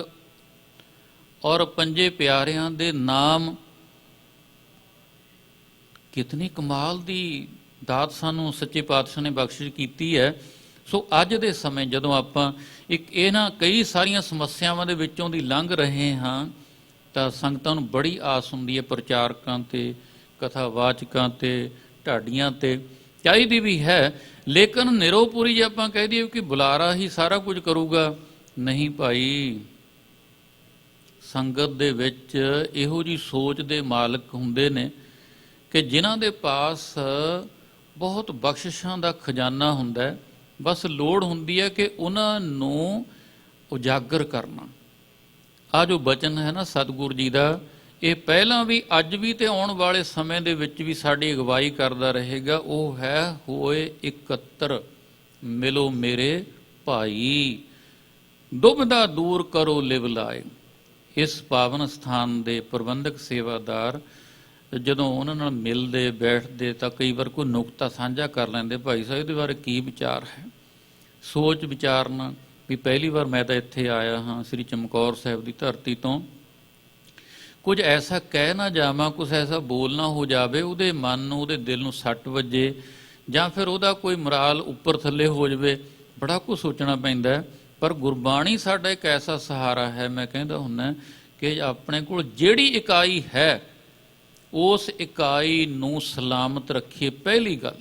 ਔਰ ਪੰਜੇ ਪਿਆਰਿਆਂ ਦੇ ਨਾਮ, ਕਿਤਨੀ ਕਮਾਲ ਦੀ ਦਾਤ ਸਾਨੂੰ ਸੱਚੇ ਪਾਤਸ਼ਾਹ ਨੇ ਬਖਸ਼ਿਸ਼ ਕੀਤੀ ਹੈ। ਸੋ ਅੱਜ ਦੇ ਸਮੇਂ ਜਦੋਂ ਆਪਾਂ ਇਹਨਾਂ ਕਈ ਸਾਰੀਆਂ ਸਮੱਸਿਆਵਾਂ ਦੇ ਵਿੱਚੋਂ ਦੀ ਲੰਘ ਰਹੇ ਹਾਂ ਤਾਂ ਸੰਗਤਾਂ ਨੂੰ ਬੜੀ ਆਸ ਹੁੰਦੀ ਹੈ, ਪ੍ਰਚਾਰਕਾਂ ਤੇ, ਕਥਾਵਾਚਕਾਂ ਤੇ, ਢਾਡੀਆਂ ਤੇ, ਚਾਹੀਦੀ ਵੀ ਹੈ। ਲੇਕਿਨ ਨਿਰੋਪੂਰੀ ਜੇ ਆਪਾਂ ਕਹਿ ਦਈਏ ਕਿ ਬੁਲਾਰਾ ਹੀ ਸਾਰਾ ਕੁਝ ਕਰੂਗਾ, ਨਹੀਂ ਭਾਈ। ਸੰਗਤ ਦੇ ਵਿੱਚ ਇਹੋ ਜਿਹੀ ਸੋਚ ਦੇ ਮਾਲਕ ਹੁੰਦੇ ਨੇ ਕਿ ਜਿਨ੍ਹਾਂ ਦੇ ਪਾਸ ਬਹੁਤ ਬਖਸ਼ਿਸ਼ਾਂ ਦਾ ਖਜ਼ਾਨਾ ਹੁੰਦਾ, ਬਸ ਲੋੜ ਹੁੰਦੀ ਹੈ ਕਿ ਉਹਨਾਂ ਨੂੰ ਉਜਾਗਰ ਕਰਨਾ। ਆਹ ਜੋ ਬਚਨ ਹੈ ਨਾ ਸਤਿਗੁਰੂ ਜੀ ਦਾ, ਇਹ ਪਹਿਲਾਂ ਵੀ, ਅੱਜ ਵੀ ਤੇ ਆਉਣ ਵਾਲੇ ਸਮੇਂ ਦੇ ਵਿੱਚ ਵੀ ਸਾਡੀ ਅਗਵਾਈ ਕਰਦਾ ਰਹੇਗਾ। ਉਹ ਹੈ, ਹੋਏ ਇਕੱਤਰ ਮਿਲੋ ਮੇਰੇ ਭਾਈ, ਦੁਬਿਧਾ ਦੂਰ ਕਰੋ ਲਿਵ ਲਾਏ। ਇਸ ਪਾਵਨ ਸਥਾਨ ਦੇ ਪ੍ਰਬੰਧਕ ਸੇਵਾਦਾਰ ਜਦੋਂ ਉਹਨਾਂ ਨਾਲ ਮਿਲਦੇ ਬੈਠਦੇ ਤਾਂ ਕਈ ਵਾਰ ਕੋਈ ਨੁਕਤਾ ਸਾਂਝਾ ਕਰ ਲੈਂਦੇ, ਭਾਈ ਸਾਹਿਬ ਇਹਦੇ ਬਾਰੇ ਕੀ ਵਿਚਾਰ ਹੈ। ਸੋਚ ਵਿਚਾਰਨਾ ਵੀ ਪਹਿਲੀ ਵਾਰ ਮੈਂ ਤਾਂ ਇੱਥੇ ਆਇਆ ਹਾਂ ਸ੍ਰੀ ਚਮਕੌਰ ਸਾਹਿਬ ਦੀ ਧਰਤੀ ਤੋਂ, ਕੁਝ ਐਸਾ ਕਹਿ ਨਾ ਜਾਵਾਂ, ਕੁਛ ਐਸਾ ਬੋਲ ਨਾ ਹੋ ਜਾਵੇ ਉਹਦੇ ਮਨ ਨੂੰ, ਉਹਦੇ ਦਿਲ ਨੂੰ ਸੱਟ ਵੱਜੇ, ਜਾਂ ਫਿਰ ਉਹਦਾ ਕੋਈ ਮਰਾਲ ਉੱਪਰ ਥੱਲੇ ਹੋ ਜਾਵੇ। ਬੜਾ ਕੁਝ ਸੋਚਣਾ ਪੈਂਦਾ ਪਰ ਗੁਰਬਾਣੀ ਸਾਡਾ ਇੱਕ ਐਸਾ ਸਹਾਰਾ ਹੈ। ਮੈਂ ਕਹਿੰਦਾ ਹੁੰਦਾ ਕਿ ਆਪਣੇ ਕੋਲ ਜਿਹੜੀ ਇਕਾਈ ਹੈ ਉਸ ਇਕਾਈ ਨੂੰ ਸਲਾਮਤ ਰੱਖੀਏ, ਪਹਿਲੀ ਗੱਲ।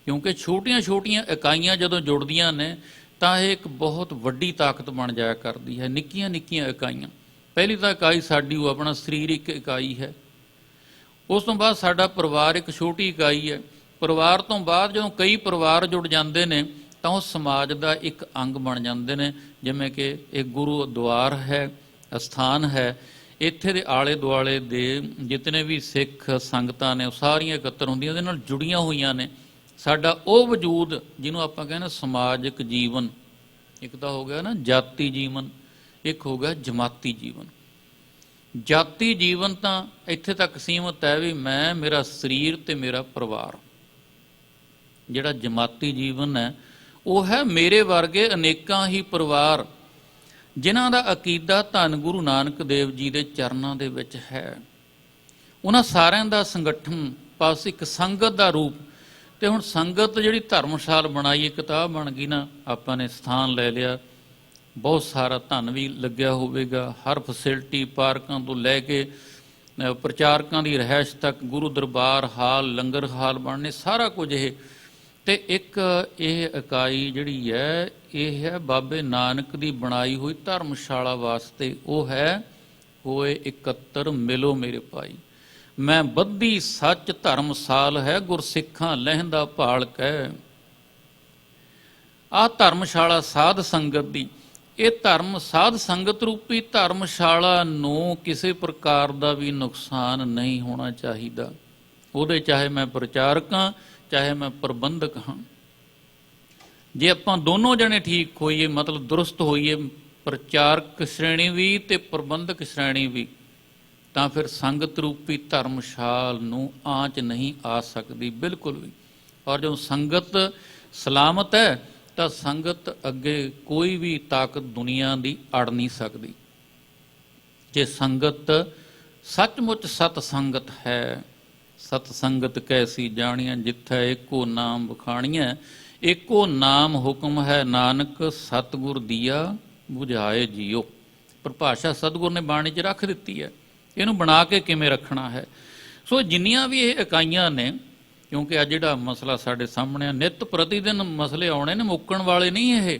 ਕਿਉਂਕਿ ਛੋਟੀਆਂ ਛੋਟੀਆਂ ਇਕਾਈਆਂ ਜਦੋਂ ਜੁੜਦੀਆਂ ਨੇ ਤਾਂ ਇਹ ਇੱਕ ਬਹੁਤ ਵੱਡੀ ਤਾਕਤ ਬਣ ਜਾਇਆ ਕਰਦੀ ਹੈ। ਨਿੱਕੀਆਂ ਨਿੱਕੀਆਂ ਇਕਾਈਆਂ, ਪਹਿਲੀ ਤਾਂ ਇਕਾਈ ਸਾਡੀ ਉਹ ਆਪਣਾ ਸਰੀਰ ਇੱਕ ਇਕਾਈ ਹੈ। ਉਸ ਤੋਂ ਬਾਅਦ ਸਾਡਾ ਪਰਿਵਾਰ ਇੱਕ ਛੋਟੀ ਇਕਾਈ ਹੈ। ਪਰਿਵਾਰ ਤੋਂ ਬਾਅਦ ਜਦੋਂ ਕਈ ਪਰਿਵਾਰ ਜੁੜ ਜਾਂਦੇ ਨੇ ਤਾਂ ਉਹ ਸਮਾਜ ਦਾ ਇੱਕ ਅੰਗ ਬਣ ਜਾਂਦੇ ਨੇ। ਜਿਵੇਂ ਕਿ ਇੱਕ ਗੁਰੂਦੁਆਰ ਹੈ, ਅਸਥਾਨ ਹੈ, ਇੱਥੇ ਦੇ ਆਲੇ ਦੁਆਲੇ ਦੇ ਜਿਤਨੇ ਵੀ ਸਿੱਖ ਸੰਗਤਾਂ ਨੇ ਉਹ ਸਾਰੀਆਂ ਇਕੱਤਰ ਹੁੰਦੀਆਂ, ਉਹਦੇ ਨਾਲ ਜੁੜੀਆਂ ਹੋਈਆਂ ਨੇ। ਸਾਡਾ ਉਹ ਵਜੂਦ ਜਿਹਨੂੰ ਆਪਾਂ ਕਹਿੰਦੇ ਸਮਾਜਿਕ ਜੀਵਨ, ਇੱਕ ਤਾਂ ਹੋ ਗਿਆ ਨਾ ਜਾਤੀ ਜੀਵਨ, ਇੱਕ ਹੋ ਗਿਆ ਜਮਾਤੀ ਜੀਵਨ। ਜਾਤੀ ਜੀਵਨ ਤਾਂ ਇੱਥੇ ਤੱਕ ਸੀਮਤ ਹੈ ਵੀ ਮੈਂ, ਮੇਰਾ ਸਰੀਰ ਤੇ ਮੇਰਾ ਪਰਿਵਾਰ। ਜਿਹੜਾ ਜਮਾਤੀ ਜੀਵਨ ਹੈ ਉਹ ਹੈ ਮੇਰੇ ਵਰਗੇ ਅਨੇਕਾਂ ਹੀ ਪਰਿਵਾਰ ਜਿਨ੍ਹਾਂ ਦਾ ਅਕੀਦਾ ਧੰਨ ਗੁਰੂ ਨਾਨਕ ਦੇਵ ਜੀ ਦੇ ਚਰਨਾਂ ਦੇ ਵਿੱਚ ਹੈ। ਉਹਨਾਂ ਸਾਰਿਆਂ ਦਾ ਸੰਗਠਨ ਪਾਸ ਇੱਕ ਸੰਗਤ ਦਾ ਰੂਪ। ਤੇ ਹੁਣ ਸੰਗਤ ਜਿਹੜੀ ਧਰਮਸ਼ਾਲ ਬਣਾਈ, ਕਿਤਾਬ ਬਣ ਗਈ ਨਾ, ਆਪਾਂ ਨੇ ਸਥਾਨ ਲੈ ਲਿਆ, ਬਹੁਤ ਸਾਰਾ ਧਨ ਵੀ ਲੱਗਿਆ ਹੋਵੇਗਾ, ਹਰ ਫੈਸਿਲਿਟੀ, ਪਾਰਕਾਂ ਤੋਂ ਲੈ ਕੇ ਪ੍ਰਚਾਰਕਾਂ ਦੀ ਰਿਹਾਇਸ਼ ਤੱਕ, ਗੁਰੂ ਦਰਬਾਰ ਹਾਲ, ਲੰਗਰ ਹਾਲ ਬਣਨੇ, ਸਾਰਾ ਕੁਝ ਇਹ। ਤੇ ਇੱਕ ਇਹ ਇਕਾਈ ਜਿਹੜੀ ਹੈ ਇਹ ਹੈ ਬਾਬੇ ਨਾਨਕ ਦੀ ਬਣਾਈ ਹੋਈ ਧਰਮਸ਼ਾਲਾ ਵਾਸਤੇ। ਉਹ ਹੈ ਹੋਏ ਇਕੱਤਰ ਮਿਲੋ ਮੇਰੇ ਭਾਈ, ਮੈਂ ਬੱਧੀ ਸੱਚ ਧਰਮਸਾਲ ਹੈ, ਗੁਰਸਿੱਖਾਂ ਲਹਿੰਦਾ ਭਾਲ ਕਹਿ। ਆਹ ਧਰਮਸ਼ਾਲਾ ਸਾਧ ਸੰਗਤ ਦੀ, ਇਹ ਧਰਮ ਸਾਧ ਸੰਗਤ ਰੂਪੀ ਧਰਮਸ਼ਾਲਾ ਨੂੰ ਕਿਸੇ ਪ੍ਰਕਾਰ ਦਾ ਵੀ ਨੁਕਸਾਨ ਨਹੀਂ ਹੋਣਾ ਚਾਹੀਦਾ। ਉਹਦੇ ਚਾਹੇ ਮੈਂ ਪ੍ਰਚਾਰਕ ਹਾਂ, ਚਾਹੇ ਮੈਂ ਪ੍ਰਬੰਧਕ ਹਾਂ। ਜੇ ਆਪਾਂ ਦੋਨੋਂ ਜਣੇ ਠੀਕ ਹੋਈਏ, ਮਤਲਬ ਦੁਰਸਤ ਹੋਈਏ, ਪ੍ਰਚਾਰਕ ਸ਼੍ਰੇਣੀ ਵੀ ਤੇ ਪ੍ਰਬੰਧਕ ਸ਼੍ਰੇਣੀ ਵੀ, ਤਾਂ ਫਿਰ ਸੰਗਤ ਰੂਪੀ ਧਰਮਸ਼ਾਲ ਨੂੰ ਆਂਚ ਨਹੀਂ ਆ ਸਕਦੀ ਬਿਲਕੁਲ ਵੀ। ਔਰ ਜਦੋਂ ਸੰਗਤ ਸਲਾਮਤ ਹੈ ਤਾਂ ਸੰਗਤ ਅੱਗੇ ਕੋਈ ਵੀ ਤਾਕਤ ਦੁਨੀਆ ਦੀ ਅੜ ਨਹੀਂ ਸਕਦੀ। ਜੇ ਸੰਗਤ ਸੱਚਮੁੱਚ ਸਤ ਸੰਗਤ ਹੈ, ਸਤ ਸੰਗਤ ਕੈਸੀ ਜਾਣੀਆਂ, ਜਿੱਥੈ ਏਕੋ ਨਾਮ ਵਖਾਣੀਐ, ਏਕੋ ਨਾਮ ਹੁਕਮ ਹੈ ਨਾਨਕ, ਸਤਿਗੁਰ ਦੀਆ ਬੁਝਾਏ ਜੀਓ। ਪਰਿਭਾਸ਼ਾ ਸਤਿਗੁਰ ਨੇ ਬਾਣੀ 'ਚ ਰੱਖ ਦਿੱਤੀ ਹੈ, ਇਹਨੂੰ ਬਣਾ ਕੇ ਕਿਵੇਂ ਰੱਖਣਾ ਹੈ। ਸੋ ਜਿੰਨੀਆਂ ਵੀ ਇਹ ਇਕਾਈਆਂ ਨੇ, ਕਿਉਂਕਿ ਅੱਜ ਜਿਹੜਾ ਮਸਲਾ ਸਾਡੇ ਸਾਹਮਣੇ ਆ, ਨਿੱਤ ਪ੍ਰਤੀ ਦਿਨ ਮਸਲੇ ਆਉਣੇ ਨੇ, ਮੁੱਕਣ ਵਾਲੇ ਨਹੀਂ ਇਹ।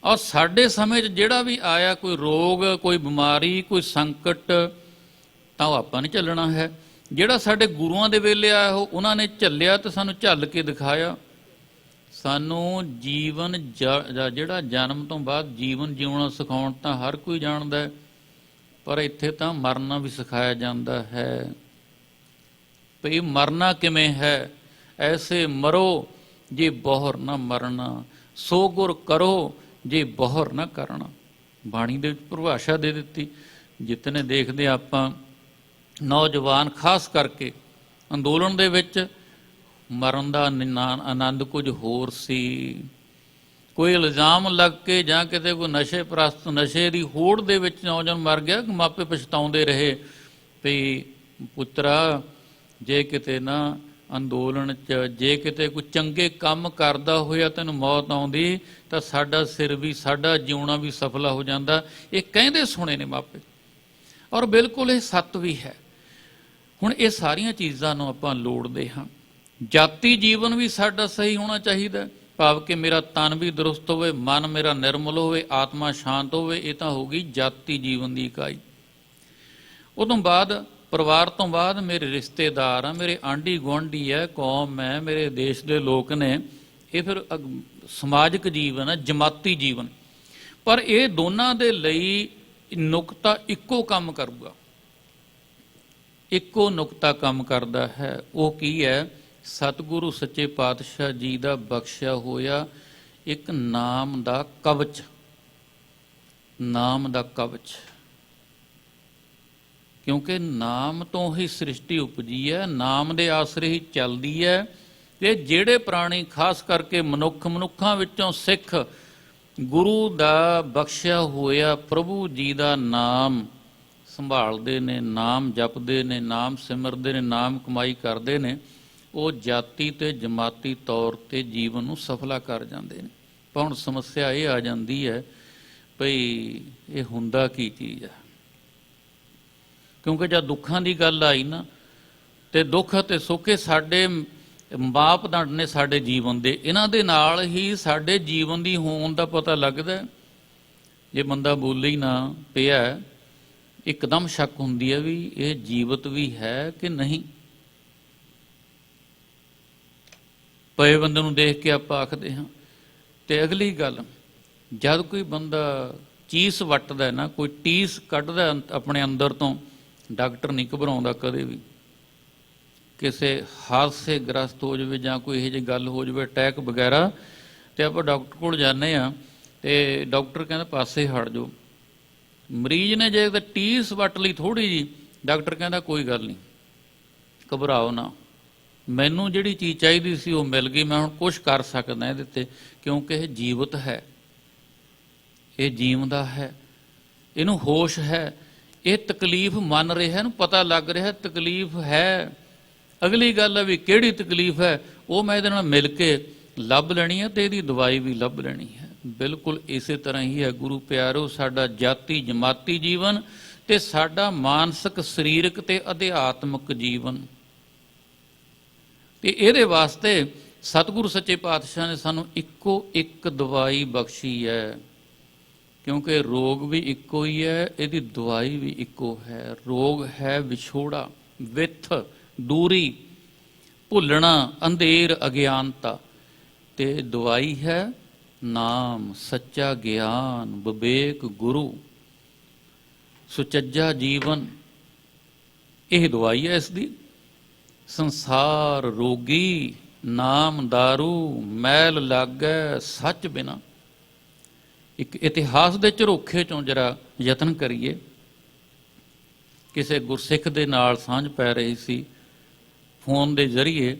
ਔਰ ਸਾਡੇ ਸਮੇਂ 'ਚ ਜਿਹੜਾ ਵੀ ਆਇਆ, ਕੋਈ ਰੋਗ, ਕੋਈ ਬਿਮਾਰੀ, ਕੋਈ ਸੰਕਟ, ਤਾਂ ਉਹ ਆਪਾਂ ਨੇ ਝੱਲਣਾ ਹੈ। ਜਿਹੜਾ ਸਾਡੇ ਗੁਰੂਆਂ ਦੇ ਵੇਲੇ ਆਇਆ ਉਹਨਾਂ ਨੇ ਝੱਲਿਆ ਤੇ ਸਾਨੂੰ ਝੱਲ ਕੇ ਦਿਖਾਇਆ। ਸਾਨੂੰ ਜੀਵਨ ਜਿਹੜਾ ਜਨਮ ਤੋਂ ਬਾਅਦ ਜੀਵਨ ਜਿਉਣਾ ਸਿਖਾਉਣ ਤਾਂ ਹਰ ਕੋਈ ਜਾਣਦਾ ਹੈ, ਪਰ ਇੱਥੇ ਤਾਂ ਮਰਨਾ ਵੀ ਸਿਖਾਇਆ ਜਾਂਦਾ ਹੈ। ਭਈ ਮਰਨਾ ਕਿਵੇਂ ਹੈ, ਐਸੇ ਮਰੋ ਜੇ ਬਹੁਰ ਨਾ ਮਰਨਾ, ਸੋ ਗੁਰ ਕਰੋ ਜੇ ਬਹੁਰ ਨਾ ਕਰਨਾ। ਬਾਣੀ ਦੇ ਵਿੱਚ ਪਰਿਭਾਸ਼ਾ ਦੇ ਦਿੱਤੀ। ਜਿਤਨੇ ਦੇਖਦੇ ਆਪਾਂ ਨੌਜਵਾਨ ਖਾਸ ਕਰਕੇ ਅੰਦੋਲਨ ਦੇ ਵਿੱਚ, ਮਰਨ ਦਾ ਆਨੰਦ ਕੁਝ ਹੋਰ ਸੀ। ਕੋਈ ਇਲਜ਼ਾਮ ਲੱਗ ਕੇ ਜਾਂ ਕਿਤੇ ਕੋਈ ਨਸ਼ੇ ਪ੍ਰਸਤ, ਨਸ਼ੇ ਦੀ ਹੋੜ ਦੇ ਵਿੱਚ ਨੌਜਵਾਨ ਮਰ ਗਿਆ, ਮਾਪੇ ਪਛਤਾਉਂਦੇ ਰਹੇ ਵੀ ਪੁੱਤਰਾ ਜੇ ਕਿਤੇ ਨਾ ਅੰਦੋਲਨ 'ਚ ਜੇ ਕਿਤੇ ਕੋਈ ਚੰਗੇ ਕੰਮ ਕਰਦਾ ਹੋਇਆ ਤੈਨੂੰ ਮੌਤ ਆਉਂਦੀ ਤਾਂ ਸਾਡਾ ਸਿਰ ਵੀ, ਸਾਡਾ ਜਿਉਣਾ ਵੀ ਸਫਲਾ ਹੋ ਜਾਂਦਾ। ਇਹ ਕਹਿੰਦੇ ਸੁਣੇ ਨੇ ਮਾਪੇ, ਔਰ ਬਿਲਕੁਲ ਇਹ ਸੱਤ ਵੀ ਹੈ। ਹੁਣ ਇਹ ਸਾਰੀਆਂ ਚੀਜ਼ਾਂ ਨੂੰ ਆਪਾਂ ਲੋੜਦੇ ਹਾਂ। ਜਾਤੀ ਜੀਵਨ ਵੀ ਸਾਡਾ ਸਹੀ ਹੋਣਾ ਚਾਹੀਦਾ, ਭਾਵ ਕਿ ਮੇਰਾ ਤਨ ਵੀ ਦਰੁਸਤ ਹੋਵੇ, ਮਨ ਮੇਰਾ ਨਿਰਮਲ ਹੋਵੇ, ਆਤਮਾ ਸ਼ਾਂਤ ਹੋਵੇ। ਇਹ ਤਾਂ ਹੋ ਗਈ ਜਾਤੀ ਜੀਵਨ ਦੀ ਇਕਾਈ। ਉਦੋਂ ਬਾਅਦ ਪਰਿਵਾਰ ਤੋਂ ਬਾਅਦ ਮੇਰੇ ਰਿਸ਼ਤੇਦਾਰ ਆ, ਮੇਰੇ ਆਂਢੀ ਗੁਆਂਢੀ ਹੈ, ਕੌਮ ਹੈ, ਮੇਰੇ ਦੇਸ਼ ਦੇ ਲੋਕ ਨੇ। ਇਹ ਫਿਰ ਸਮਾਜਿਕ ਜੀਵਨ ਹੈ, ਜਮਾਤੀ ਜੀਵਨ। ਪਰ ਇਹ ਦੋਨਾਂ ਦੇ ਲਈ ਨੁਕਤਾ ਇੱਕੋ ਕੰਮ ਕਰੂਗਾ, ਇੱਕੋ ਨੁਕਤਾ ਕੰਮ ਕਰਦਾ ਹੈ। ਉਹ ਕੀ ਹੈ? ਸਤਿਗੁਰੂ ਸੱਚੇ ਪਾਤਸ਼ਾਹ ਜੀ ਦਾ ਬਖਸ਼ਿਆ ਹੋਇਆ ਇੱਕ ਨਾਮ ਦਾ ਕਵਚ। ਨਾਮ ਦਾ ਕਵਚ, ਕਿਉਂਕਿ ਨਾਮ ਤੋਂ ਹੀ ਸ੍ਰਿਸ਼ਟੀ ਉਪਜੀ ਹੈ, ਨਾਮ ਦੇ ਆਸਰੇ ਹੀ ਚੱਲਦੀ ਹੈ। ਤੇ ਜਿਹੜੇ ਪ੍ਰਾਣੀ, ਖਾਸ ਕਰਕੇ ਮਨੁੱਖਾਂ ਵਿੱਚੋਂ ਸਿੱਖ, ਗੁਰੂ ਦਾ ਬਖਸ਼ਿਆ ਹੋਇਆ ਪ੍ਰਭੂ ਜੀ ਦਾ ਨਾਮ ਸੰਭਾਲਦੇ ਨੇ, ਨਾਮ ਜਪਦੇ ਨੇ, ਨਾਮ ਸਿਮਰਦੇ ਨੇ, ਨਾਮ ਕਮਾਈ ਕਰਦੇ ਨੇ, ਉਹ ਜਾਤੀ ਤੇ ਜਮਾਤੀ ਤੌਰ ਤੇ ਜੀਵਨ ਨੂੰ ਸਫਲਾ ਕਰ ਜਾਂਦੇ ਨੇ। ਪਰ ਹੁਣ ਸਮੱਸਿਆ ਇਹ ਆ ਜਾਂਦੀ ਹੈ ਭਈ ਇਹ ਹੁੰਦਾ ਕੀ ਚੀਜ਼ ਹੈ। ਕਿਉਂਕਿ ਜਦ ਦੁੱਖਾਂ ਦੀ ਗੱਲ ਆਈ ਨਾ, ਤੇ ਦੁੱਖ ਅਤੇ ਸੁੱਖ ਸਾਡੇ ਮਾਪਦੰਡ ਨੇ ਸਾਡੇ ਜੀਵਨ ਦੇ, ਇਹਨਾਂ ਦੇ ਨਾਲ ਹੀ ਸਾਡੇ ਜੀਵਨ ਦੀ ਹੋਣ ਦਾ ਪਤਾ ਲੱਗਦਾ। ਜੇ ਬੰਦਾ ਬੋਲੇ ਹੀ ਨਾ ਪਿਆ, ਇੱਕਦਮ ਸ਼ੱਕ ਹੁੰਦੀ ਹੈ ਵੀ ਇਹ ਜੀਵਤ ਵੀ ਹੈ ਕਿ ਨਹੀਂ। ਪਏ ਬੰਦੇ ਨੂੰ ਦੇਖ ਕੇ ਆਪਾਂ ਆਖਦੇ ਹਾਂ। ਤੇ ਅਗਲੀ ਗੱਲ, ਜਦ ਕੋਈ ਬੰਦਾ ਚੀਸ ਵੱਟਦਾ ਨਾ, ਕੋਈ ਟੀਸ ਕੱਢਦਾ ਆਪਣੇ ਅੰਦਰ ਤੋਂ, ਡਾਕਟਰ ਨਹੀਂ ਘਬਰਾਉਂਦਾ ਕਦੇ ਵੀ। ਕਿਸੇ ਹਾਦਸੇ ਗ੍ਰਸਤ ਹੋ ਜਾਵੇ ਜਾਂ ਕੋਈ ਇਹੋ ਜਿਹੀ ਗੱਲ ਹੋ ਜਾਵੇ, ਅਟੈਕ ਵਗੈਰਾ, ਤੇ ਆਪਾਂ ਡਾਕਟਰ ਕੋਲ ਜਾਂਦੇ ਹਾਂ ਤੇ ਡਾਕਟਰ ਕਹਿੰਦਾ ਪਾਸੇ ਹਟ ਜਾਓ। ਮਰੀਜ਼ ਨੇ ਜੇ ਤਾਂ ਟੀਸ ਵੱਟ ਲਈ ਥੋੜ੍ਹੀ ਜਿਹੀ, ਡਾਕਟਰ ਕਹਿੰਦਾ ਕੋਈ ਗੱਲ ਨਹੀਂ, ਘਬਰਾਓ ਨਾ, ਮੈਨੂੰ ਜਿਹੜੀ ਚੀਜ਼ ਚਾਹੀਦੀ ਸੀ ਉਹ ਮਿਲ ਗਈ, ਮੈਂ ਹੁਣ ਕੁਛ ਕਰ ਸਕਦਾ ਇਹਦੇ 'ਤੇ, ਕਿਉਂਕਿ ਇਹ ਜੀਵਤ ਹੈ, ਇਹ ਜੀਵਦਾ ਹੈ, ਇਹਨੂੰ ਹੋਸ਼ ਹੈ, ਇਹ ਤਕਲੀਫ ਮੰਨ ਰਿਹਾ, ਇਹਨੂੰ ਪਤਾ ਲੱਗ ਰਿਹਾ ਤਕਲੀਫ ਹੈ। ਅਗਲੀ ਗੱਲ ਹੈ ਵੀ ਕਿਹੜੀ ਤਕਲੀਫ ਹੈ, ਉਹ ਮੈਂ ਇਹਦੇ ਨਾਲ ਮਿਲ ਕੇ ਲੱਭ ਲੈਣੀ ਹੈ ਤੇ ਇਹਦੀ ਦਵਾਈ ਵੀ ਲੱਭ ਲੈਣੀ ਹੈ। ਬਿਲਕੁਲ ਇਸੇ ਤਰ੍ਹਾਂ ਹੀ ਹੈ ਗੁਰੂ ਪਿਆਰੋ, ਸਾਡਾ ਜਾਤੀ ਜਮਾਤੀ ਜੀਵਨ ਤੇ ਸਾਡਾ ਮਾਨਸਿਕ ਸਰੀਰਕ ਤੇ ਅਧਿਆਤਮਿਕ ਜੀਵਨ। ਤੇ ਇਹਦੇ ਵਾਸਤੇ ਸਤਿਗੁਰੂ ਸੱਚੇ ਪਾਤਸ਼ਾਹ ਨੇ ਸਾਨੂੰ ਇੱਕੋ ਇੱਕ ਦਵਾਈ ਬਖਸ਼ੀ ਹੈ, ਕਿਉਂਕਿ ਰੋਗ ਵੀ ਇੱਕੋ ਹੀ ਹੈ, ਇਹਦੀ ਦਵਾਈ ਵੀ ਇੱਕੋ ਹੈ। ਰੋਗ ਹੈ ਵਿਛੋੜਾ, ਵਿੱਥ, ਦੂਰੀ, ਭੁੱਲਣਾ, ਅੰਧੇਰ, ਅਗਿਆਨਤਾ, ਤੇ ਦਵਾਈ ਹੈ ਨਾਮ, ਸੱਚਾ ਗਿਆਨ, ਵਿਵੇਕ, ਗੁਰੂ, ਸੁਚੱਜਾ ਜੀਵਨ। ਇਹ ਦਵਾਈ ਹੈ ਇਸ ਦੀ। ਸੰਸਾਰ ਰੋਗੀ, ਨਾਮ ਦਾਰੂ, ਮੈਲ ਲਾਗੈ ਸੱਚ ਬਿਨਾ। ਇੱਕ ਇਤਿਹਾਸ ਦੇ ਝਰੋਖੇ ਚੋਂ ਜਰਾ ਯਤਨ ਕਰੀਏ। ਕਿਸੇ ਗੁਰਸਿੱਖ ਦੇ ਨਾਲ ਸਾਂਝ ਪੈ ਰਹੀ ਸੀ ਫੋਨ ਦੇ ਜ਼ਰੀਏ,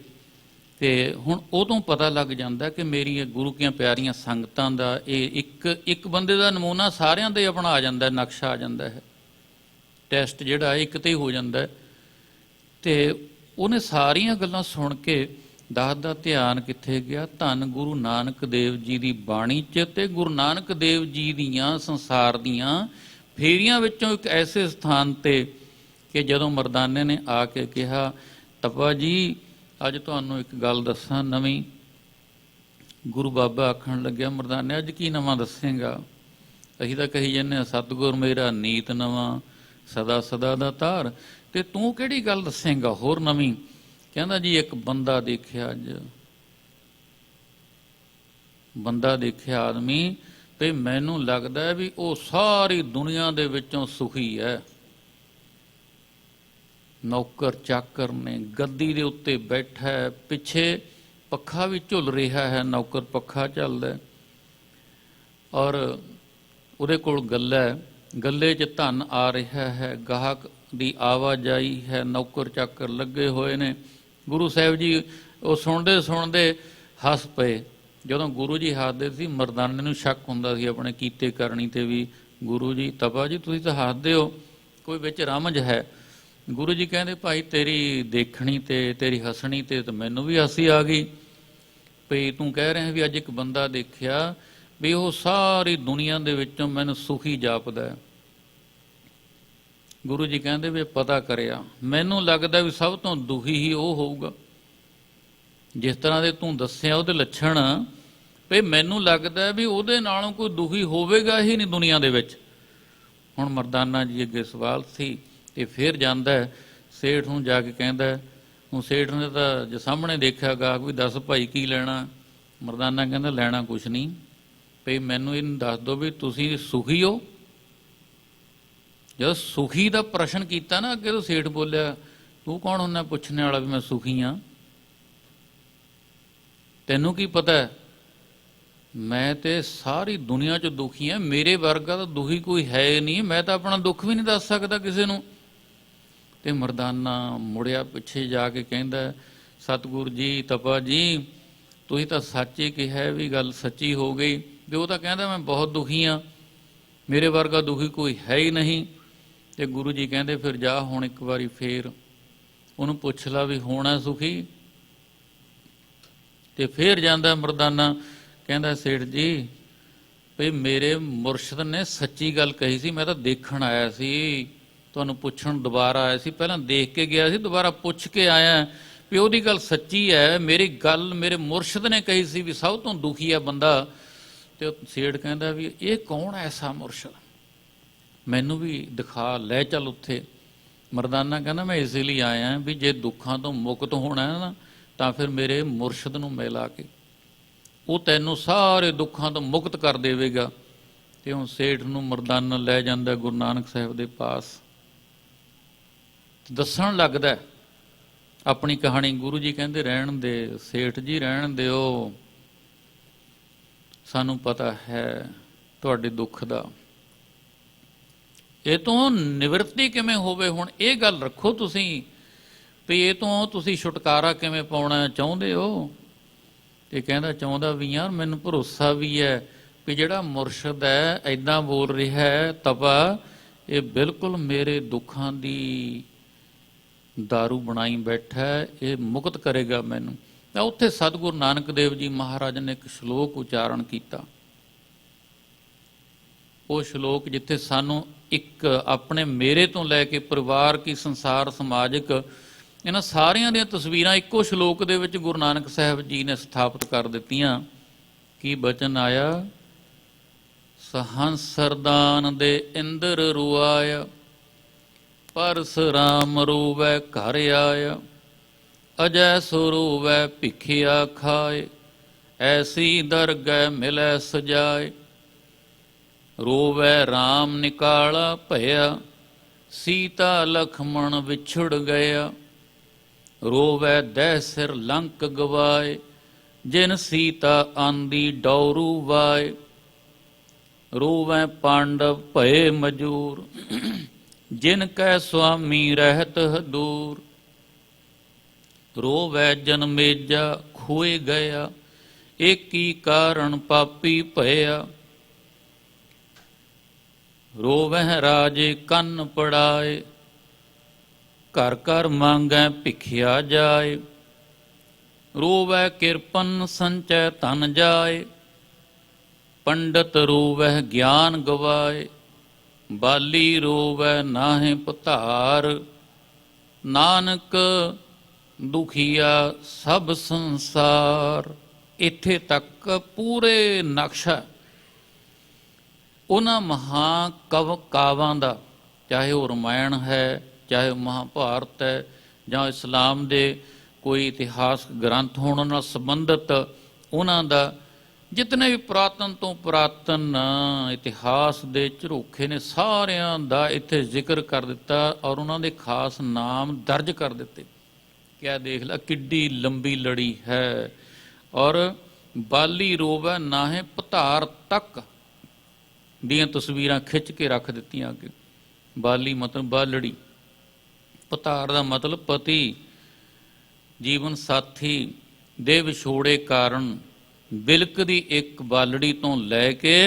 ਤੇ ਹੁਣ ਉਦੋਂ ਪਤਾ ਲੱਗ ਜਾਂਦਾ ਕਿ ਮੇਰੀ ਇਹ ਗੁਰੂ ਕੀਆਂ ਪਿਆਰੀਆਂ ਸੰਗਤਾਂ ਦਾ ਇਹ ਇੱਕ ਬੰਦੇ ਦਾ ਨਮੂਨਾ ਸਾਰਿਆਂ ਦੇ ਆਪਣਾ ਆ ਜਾਂਦਾ, ਨਕਸ਼ਾ ਆ ਜਾਂਦਾ ਹੈ, ਟੈਸਟ ਜਿਹੜਾ ਇੱਕ ਤੇ ਹੀ ਹੋ ਜਾਂਦਾ। ਤੇ ਉਹਨੇ ਸਾਰੀਆਂ ਗੱਲਾਂ ਸੁਣ ਕੇ ਦੱਸਦਾ ਧਿਆਨ ਕਿੱਥੇ ਗਿਆ, ਧੰਨ ਗੁਰੂ ਨਾਨਕ ਦੇਵ ਜੀ ਦੀ ਬਾਣੀ 'ਚ ਤੇ ਗੁਰੂ ਨਾਨਕ ਦੇਵ ਜੀ ਦੀਆਂ ਸੰਸਾਰ ਦੀਆਂ ਫੇਰੀਆਂ ਵਿੱਚੋਂ ਇੱਕ ਐਸੇ ਸਥਾਨ 'ਤੇ ਕਿ ਜਦੋਂ ਮਰਦਾਨੇ ਨੇ ਆ ਕੇ ਕਿਹਾ, ਤਪਾ ਜੀ ਅੱਜ ਤੁਹਾਨੂੰ ਇੱਕ ਗੱਲ ਦੱਸਾਂ ਨਵੀਂ। ਗੁਰੂ ਬਾਬਾ ਆਖਣ ਲੱਗਿਆ, ਮਰਦਾਨੇ ਅੱਜ ਕੀ ਨਵਾਂ ਦੱਸੇਗਾ? ਅਸੀਂ ਤਾਂ ਕਹੀ ਜਾਂਦੇ ਹਾਂ ਸਤਿਗੁਰ ਮੇਰਾ ਨੀਤ ਨਵਾਂ, ਸਦਾ ਸਦਾ ਦਾ ਧਾਰ, ਤੇ ਤੂੰ ਕਿਹੜੀ ਗੱਲ ਦੱਸੇਗਾ ਹੋਰ ਨਵੀਂ? ਕਹਿੰਦਾ ਜੀ ਇੱਕ ਬੰਦਾ ਦੇਖਿਆ, ਅੱਜ ਬੰਦਾ ਦੇਖਿਆ ਆਦਮੀ, ਤੇ ਮੈਨੂੰ ਲੱਗਦਾ ਵੀ ਉਹ ਸਾਰੀ ਦੁਨੀਆ ਦੇ ਵਿੱਚੋਂ ਸੁਖੀ ਹੈ। ਨੌਕਰ ਚਾਕਰ ਨੇ, ਗੱਦੀ ਦੇ ਉੱਤੇ ਬੈਠਾ ਹੈ, ਪਿੱਛੇ ਪੱਖਾ ਵੀ ਝੁੱਲ ਰਿਹਾ ਹੈ, ਨੌਕਰ ਪੱਖਾ ਚੱਲਦਾ, ਔਰ ਉਹਦੇ ਕੋਲ ਗੱਲਾ ਹੈ, ਗੱਲੇ 'ਚ ਧਨ ਆ ਰਿਹਾ ਹੈ, ਗਾਹਕ ਦੀ ਆਵਾਜਾਈ ਹੈ, ਨੌਕਰ ਚਾਕਰ ਲੱਗੇ ਹੋਏ ਨੇ। ਗੁਰੂ ਸਾਹਿਬ ਜੀ ਉਹ ਸੁਣਦੇ ਸੁਣਦੇ ਹੱਸ ਪਏ। ਜਦੋਂ ਗੁਰੂ ਜੀ ਹੱਸਦੇ ਸੀ, ਮਰਦਾਨੇ ਨੂੰ ਸ਼ੱਕ ਹੁੰਦਾ ਸੀ ਆਪਣੇ ਕੀਤੇ ਕਰਨੀ 'ਤੇ ਵੀ, ਗੁਰੂ ਜੀ ਤਪਾ ਜੀ ਤੁਸੀਂ ਤਾਂ ਹੱਸਦੇ ਹੋ, ਕੋਈ ਵਿੱਚ ਰਮਜ ਹੈ। ਗੁਰੂ ਜੀ ਕਹਿੰਦੇ ਭਾਈ ਤੇਰੀ ਦੇਖਣੀ ਤੇ ਤੇਰੀ ਹੱਸਣੀ ਤੇ ਤਾਂ ਮੈਨੂੰ ਵੀ ਹਾਸੀ ਆ ਗਈ, ਵੀ ਤੂੰ ਕਹਿ ਰਿਹਾ ਵੀ ਅੱਜ ਇੱਕ ਬੰਦਾ ਦੇਖਿਆ ਵੀ ਉਹ ਸਾਰੀ ਦੁਨੀਆ ਦੇ ਵਿੱਚੋਂ ਮੈਨੂੰ ਸੁਖੀ ਜਾਪਦਾ। ਗੁਰੂ ਜੀ ਕਹਿੰਦੇ ਵੀ ਪਤਾ ਕਰਿਆ, ਮੈਨੂੰ ਲੱਗਦਾ ਵੀ ਸਭ ਤੋਂ ਦੁਖੀ ਹੀ ਉਹ ਹੋਊਗਾ ਜਿਸ ਤਰ੍ਹਾਂ ਦੇ ਤੂੰ ਦੱਸਿਆ ਉਹਦੇ ਲੱਛਣ, ਵੀ ਮੈਨੂੰ ਲੱਗਦਾ ਵੀ ਉਹਦੇ ਨਾਲੋਂ ਕੋਈ ਦੁਖੀ ਹੋਵੇਗਾ ਹੀ ਨਹੀਂ ਦੁਨੀਆ ਦੇ ਵਿੱਚ। ਹੁਣ ਮਰਦਾਨਾ ਜੀ ਅੱਗੇ ਸਵਾਲ ਸੀ, ਤੇ ਫਿਰ ਜਾਂਦਾ ਸੇਠ ਨੂੰ ਜਾ ਕੇ ਕਹਿੰਦਾ, ਹੁਣ ਸੇਠ ਨੇ ਤਾਂ ਜੇ ਸਾਹਮਣੇ ਦੇਖਿਆ ਗਾਹਕ ਵੀ, ਦੱਸ ਭਾਈ ਕੀ ਲੈਣਾ? ਮਰਦਾਨਾ ਕਹਿੰਦਾ ਲੈਣਾ ਕੁਛ ਨਹੀਂ, ਭਈ ਮੈਨੂੰ ਇਹਨੂੰ ਦੱਸ ਦਿਓ ਵੀ ਤੁਸੀਂ ਸੁਖੀ ਹੋ। ਜਦੋਂ ਸੁਖੀ ਦਾ ਪ੍ਰਸ਼ਨ ਕੀਤਾ ਨਾ ਅੱਗੇ ਤੋਂ ਸੇਠ ਬੋਲਿਆ, ਤੂੰ ਕੌਣ ਹੁੰਦਾ ਪੁੱਛਣ ਵਾਲਾ ਵੀ ਮੈਂ ਸੁਖੀ ਹਾਂ? ਤੈਨੂੰ ਕੀ ਪਤਾ? ਮੈਂ ਤੇ ਸਾਰੀ ਦੁਨੀਆ 'ਚ ਦੁਖੀ ਹਾਂ, ਮੇਰੇ ਵਰਗਾ ਤਾਂ ਦੁਖੀ ਕੋਈ ਹੈ ਨਹੀਂ, ਮੈਂ ਤਾਂ ਆਪਣਾ ਦੁੱਖ ਵੀ ਨਹੀਂ ਦੱਸ ਸਕਦਾ ਕਿਸੇ ਨੂੰ। ਤੇ ਮਰਦਾਨਾ ਮੁੜਿਆ ਪਿੱਛੇ ਜਾ ਕੇ ਕਹਿੰਦਾ, ਸਤਿਗੁਰੂ ਜੀ ਤਪਾ ਜੀ ਤੁਸੀਂ ਤਾਂ ਸੱਚ ਹੀ ਕਿਹਾ ਵੀ ਗੱਲ ਸੱਚੀ ਹੋ ਗਈ, ਵੀ ਉਹ ਤਾਂ ਕਹਿੰਦਾ ਮੈਂ ਬਹੁਤ ਦੁਖੀ ਹਾਂ, ਮੇਰੇ ਵਰਗਾ ਦੁਖੀ ਕੋਈ ਹੈ ਹੀ ਨਹੀਂ। ਤੇ ਗੁਰੂ ਜੀ ਕਹਿੰਦੇ ਫਿਰ ਜਾ ਹੁਣ ਇੱਕ ਵਾਰੀ ਫੇਰ ਉਹਨੂੰ ਪੁੱਛ ਲਾ ਵੀ ਹੋਣਾ ਸੁਖੀ। ਤੇ ਫੇਰ ਜਾਂਦਾ ਮਰਦਾਨਾ, ਕਹਿੰਦਾ ਸੇਠ ਜੀ ਵੀ ਮੇਰੇ ਮੁਰਸ਼ਿਦ ਨੇ ਸੱਚੀ ਗੱਲ ਕਹੀ ਸੀ, ਮੈਂ ਤਾਂ ਦੇਖਣ ਆਇਆ ਸੀ, ਤੁਹਾਨੂੰ ਪੁੱਛਣ ਦੁਬਾਰਾ ਆਇਆ ਸੀ, ਪਹਿਲਾਂ ਦੇਖ ਕੇ ਗਿਆ ਸੀ, ਦੁਬਾਰਾ ਪੁੱਛ ਕੇ ਆਇਆ ਵੀ ਉਹਦੀ ਗੱਲ ਸੱਚੀ ਹੈ, ਮੇਰੀ ਗੱਲ ਮੇਰੇ ਮੁਰਸ਼ਿਦ ਨੇ ਕਹੀ ਸੀ ਵੀ ਸਭ ਤੋਂ ਦੁਖੀ ਹੈ ਬੰਦਾ। ਤੇ ਉਹ ਸੇਠ ਕਹਿੰਦਾ ਵੀ ਇਹ ਕੌਣ ਐਸਾ ਮੁਰਸ਼ਿਦ, ਮੈਨੂੰ ਵੀ ਦਿਖਾ, ਲੈ ਚੱਲ ਉੱਥੇ। ਮਰਦਾਨਾ ਕਹਿੰਦਾ ਮੈਂ ਇਸੇ ਲਈ ਆਇਆ ਵੀ ਜੇ ਦੁੱਖਾਂ ਤੋਂ ਮੁਕਤ ਹੋਣਾ ਹੈ ਨਾ ਤਾਂ ਫਿਰ ਮੇਰੇ ਮੁਰਸ਼ਿਦ ਨੂੰ ਮਿਲ ਆ ਕੇ, ਉਹ ਤੈਨੂੰ ਸਾਰੇ ਦੁੱਖਾਂ ਤੋਂ ਮੁਕਤ ਕਰ ਦੇਵੇਗਾ। ਤੇ ਹੁਣ ਸੇਠ ਨੂੰ ਮਰਦਾਨਾ ਲੈ ਜਾਂਦਾ ਗੁਰੂ ਨਾਨਕ ਸਾਹਿਬ ਦੇ ਪਾਸ, ਦੱਸਣ ਲੱਗਦਾ ਆਪਣੀ ਕਹਾਣੀ। ਗੁਰੂ ਜੀ ਕਹਿੰਦੇ ਰਹਿਣ ਦੇ ਸੇਠ ਜੀ, ਰਹਿਣ ਦਿਓ, ਸਾਨੂੰ ਪਤਾ ਹੈ ਤੁਹਾਡੇ ਦੁੱਖ ਦਾ, ਇਹ ਤੋਂ ਨਿਵਰਤੀ ਕਿਵੇਂ ਹੋਵੇ। ਹੁਣ ਇਹ ਗੱਲ ਰੱਖੋ ਤੁਸੀਂ ਵੀ ਇਹ ਤੋਂ ਤੁਸੀਂ ਛੁਟਕਾਰਾ ਕਿਵੇਂ ਪਾਉਣਾ ਚਾਹੁੰਦੇ ਹੋ। ਤੇ ਕਹਿੰਦਾ ਚਾਹੁੰਦਾ ਵੀ ਯਾਰ ਮੈਨੂੰ ਭਰੋਸਾ ਵੀ ਹੈ ਵੀ ਜਿਹੜਾ ਮੁਰਸ਼ਿਦ ਹੈ ਐਦਾਂ ਬੋਲ ਰਿਹਾ ਹੈ ਤਪਾ, ਇਹ ਬਿਲਕੁਲ ਮੇਰੇ ਦੁੱਖਾਂ ਦੀ ਦਾਰੂ ਬਣਾਈ ਬੈਠਾ, ਇਹ ਮੁਕਤ ਕਰੇਗਾ ਮੈਨੂੰ। ਤਾਂ ਉੱਥੇ ਸਤਿਗੁਰੂ ਨਾਨਕ ਦੇਵ ਜੀ ਮਹਾਰਾਜ ਨੇ ਇੱਕ ਸ਼ਲੋਕ ਉਚਾਰਨ ਕੀਤਾ। ਉਹ ਸ਼ਲੋਕ ਜਿੱਥੇ ਸਾਨੂੰ ਇੱਕ ਆਪਣੇ ਮੇਰੇ ਤੋਂ ਲੈ ਕੇ ਪਰਿਵਾਰ ਕੀ, ਸੰਸਾਰ, ਸਮਾਜਿਕ, ਇਹਨਾਂ ਸਾਰਿਆਂ ਦੀਆਂ ਤਸਵੀਰਾਂ ਇੱਕੋ ਸ਼ਲੋਕ ਦੇ ਵਿੱਚ ਗੁਰੂ ਨਾਨਕ ਸਾਹਿਬ ਜੀ ਨੇ ਸਥਾਪਿਤ ਕਰ ਦਿੱਤੀਆਂ। ਕੀ ਬਚਨ ਆਇਆ, ਸਹੰਸਰਦਾਨ ਦੇ ਇੰਦਰ ਰੁਆਇਆ, ਪਰਸਰਾਮ ਰੋਵੈ ਘਰ ਆਇਆ, ਅਜੈ ਸੋ ਰੋਵੈ ਭਿਖਿਆ ਖਾਏ, ਐਸੀ ਦਰਗਹਿ ਮਿਲੈ ਸਜਾਏ, ਰੋਵੈ ਰਾਮ ਨਿਕਾਲਾ ਭਇਆ, ਸੀਤਾ ਲਖਮਣ ਵਿਛੜ ਗਿਆ, ਰੋਵੈ ਦਹਿ ਸਿਰ ਲੰਕ ਗਵਾਏ, ਜਿਨ ਸੀਤਾ ਆਂਦੀ ਡੌਰੂ ਵਾਏ, ਰੋਵੈ ਪਾਂਡਵ ਭਏ ਮਜੂਰ, ਜਿਨ ਕੈ ਸੁਆਮੀ ਰਹਿਤ ਹਦੂਰ, ਰੋਵੈ ਜਨਮੇਜਾ ਖੋਏ ਗਿਆ, ਏਕੀ ਕਾਰਨ ਪਾਪੀ ਭਇਆ, ਰੋਵਹਿ ਰਾਜੇ ਕੰਨ ਪੜਾਏ, ਘਰ ਘਰ ਮੰਗੈ ਭਿਖਿਆ ਜਾਏ, ਰੋਵੈ ਕਿਰਪਨ ਸੰਚੈ ਧਨ ਜਾਏ, ਪੰਡਤ ਰੋਵਹਿ ਗਿਆਨ ਗਵਾਏ, ਬਾਲੀ ਰੋਵੈ ਨਾਹਿ ਪਧਾਰ, ਨਾਨਕ ਦੁਖੀਆ ਸਭ ਸੰਸਾਰ। ਇੱਥੇ ਤੱਕ ਪੂਰੇ ਨਕਸ਼ਾ ਉਹਨਾਂ ਕਾਵਾਂ ਦਾ, ਚਾਹੇ ਉਹ ਰਮਾਇਣ ਹੈ, ਚਾਹੇ ਉਹ ਮਹਾਭਾਰਤ ਹੈ, ਜਾਂ ਇਸਲਾਮ ਦੇ ਕੋਈ ਇਤਿਹਾਸਕ ਗ੍ਰੰਥ ਹੋਣ ਨਾਲ ਸੰਬੰਧਿਤ ਉਹਨਾਂ ਦਾ, ਜਿਤਨੇ ਵੀ ਪੁਰਾਤਨ ਤੋਂ ਪੁਰਾਤਨ ਇਤਿਹਾਸ ਦੇ ਝਰੋਖੇ ਨੇ ਸਾਰਿਆਂ ਦਾ ਇੱਥੇ ਜ਼ਿਕਰ ਕਰ ਦਿੱਤਾ ਔਰ ਉਹਨਾਂ ਦੇ ਖਾਸ ਨਾਮ ਦਰਜ ਕਰ ਦਿੱਤੇ। ਕਿਆ ਦੇਖ ਲਾ ਕਿੱਡੀ ਲੰਬੀ ਲੜੀ ਹੈ। ਔਰ ਬਾਲੀ ਰੋਵੈ ਨਾਹੇ ਪਧਾਰ ਤੱਕ ਦੀਆਂ ਤਸਵੀਰਾਂ ਖਿੱਚ ਕੇ ਰੱਖ ਦਿੱਤੀਆਂ ਅੱਗੇ। ਬਾਲੀ ਮਤਲਬ ਬਾਲੜੀ, ਪਧਾਰ ਦਾ ਮਤਲਬ ਪਤੀ, ਜੀਵਨ ਸਾਥੀ ਦੇ ਵਿਛੋੜੇ ਕਾਰਨ ਬਿਲਕਦੀ ਇੱਕ ਬਾਲੜੀ ਤੋਂ ਲੈ ਕੇ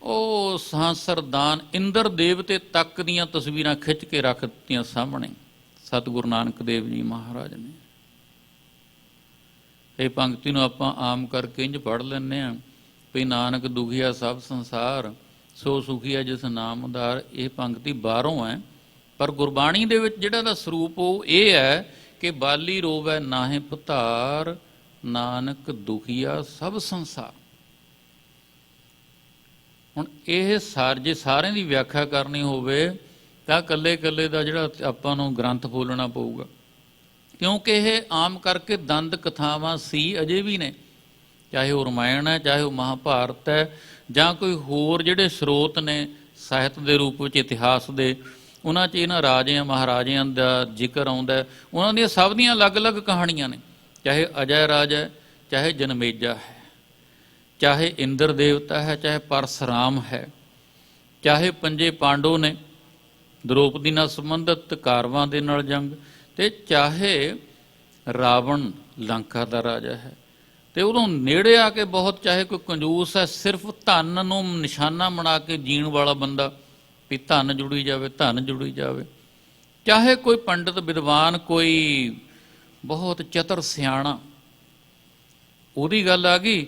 ਉਹ ਸਹੰਸਰਦਾਨ ਇੰਦਰ ਦੇਵਤੇ ਤੱਕ ਦੀਆਂ ਤਸਵੀਰਾਂ ਖਿੱਚ ਕੇ ਰੱਖ ਦਿੱਤੀਆਂ ਸਾਹਮਣੇ ਸਤਿਗੁਰੂ ਨਾਨਕ ਦੇਵ ਜੀ ਮਹਾਰਾਜ ਨੇ। ਇਹ ਪੰਕਤੀ ਨੂੰ ਆਪਾਂ ਆਮ ਕਰਕੇ ਇੰਝ ਪੜ੍ਹ ਲੈਂਦੇ ਹਾਂ ਵੀ ਨਾਨਕ ਦੁਖੀਆ ਸਭ ਸੰਸਾਰ, ਸੋ ਸੁਖੀਆ ਜਿਸ ਨਾਮਦਾਰ। ਇਹ ਪੰਕਤੀ ਬਾਹਰੋਂ ਹੈ, ਪਰ ਗੁਰਬਾਣੀ ਦੇ ਵਿੱਚ ਜਿਹੜਾ ਦਾ ਸਰੂਪ ਉਹ ਇਹ ਹੈ ਕਿ ਬਾਲੀ ਰੋਵੈ ਨਾਹੇ ਪਧਾਰ, ਨਾਨਕ ਦੁਖੀਆ ਸਭ ਸੰਸਾਰ। ਹੁਣ ਇਹ ਜੇ ਸਾਰਿਆਂ ਦੀ ਵਿਆਖਿਆ ਕਰਨੀ ਹੋਵੇ ਤਾਂ ਇਕੱਲੇ ਇਕੱਲੇ ਦਾ ਜਿਹੜਾ ਆਪਾਂ ਨੂੰ ਗ੍ਰੰਥ ਫੋਲਣਾ ਪਊਗਾ, ਕਿਉਂਕਿ ਇਹ ਆਮ ਕਰਕੇ ਦੰਦ ਕਥਾਵਾਂ ਸੀ, ਅਜੇ ਵੀ ਨੇ, ਚਾਹੇ ਉਹ ਰਮਾਇਣ ਹੈ, ਚਾਹੇ ਉਹ ਮਹਾਭਾਰਤ ਹੈ, ਜਾਂ ਕੋਈ ਹੋਰ ਜਿਹੜੇ ਸਰੋਤ ਨੇ ਸਾਹਿਤ ਦੇ ਰੂਪ ਵਿੱਚ ਇਤਿਹਾਸ ਦੇ, ਉਹਨਾਂ 'ਚ ਇਹਨਾਂ ਰਾਜਿਆਂ ਮਹਾਰਾਜਿਆਂ ਦਾ ਜ਼ਿਕਰ ਆਉਂਦਾ। ਉਹਨਾਂ ਦੀਆਂ ਸਭ ਦੀਆਂ ਅਲੱਗ-ਅਲੱਗ ਕਹਾਣੀਆਂ ਨੇ, ਚਾਹੇ ਅਜੈ ਰਾਜ ਹੈ, ਚਾਹੇ ਜਨਮੇਜਾ ਹੈ, ਚਾਹੇ ਇੰਦਰ ਦੇਵਤਾ ਹੈ, ਚਾਹੇ ਪਰਸਰਾਮ ਹੈ, ਚਾਹੇ ਪੰਜੇ ਪਾਂਡੋ ਨੇ ਦ੍ਰੋਪਦੀ ਨਾਲ ਸੰਬੰਧਿਤ ਕਾਰਵਾਂ ਦੇ ਨਾਲ ਜੰਗ, ਤੇ ਚਾਹੇ ਰਾਵਣ ਲੰਕਾ ਦਾ ਰਾਜਾ ਹੈ। ਤੇ ਉਦੋਂ ਨੇੜੇ ਆ ਕੇ ਬਹੁਤ, ਚਾਹੇ ਕੋਈ ਕੰਜੂਸ ਹੈ, ਸਿਰਫ ਧਨ ਨੂੰ ਨਿਸ਼ਾਨਾ ਬਣਾ ਕੇ ਜੀਣ ਵਾਲਾ ਬੰਦਾ, ਵੀ ਧਨ ਜੁੜੀ ਜਾਵੇ, ਧਨ ਜੁੜੀ ਜਾਵੇ, ਚਾਹੇ ਕੋਈ ਪੰਡਿਤ ਵਿਦਵਾਨ, ਕੋਈ ਬਹੁਤ ਚਤਰ ਸਿਆਣਾ, ਉਹਦੀ ਗੱਲ ਆ ਗਈ।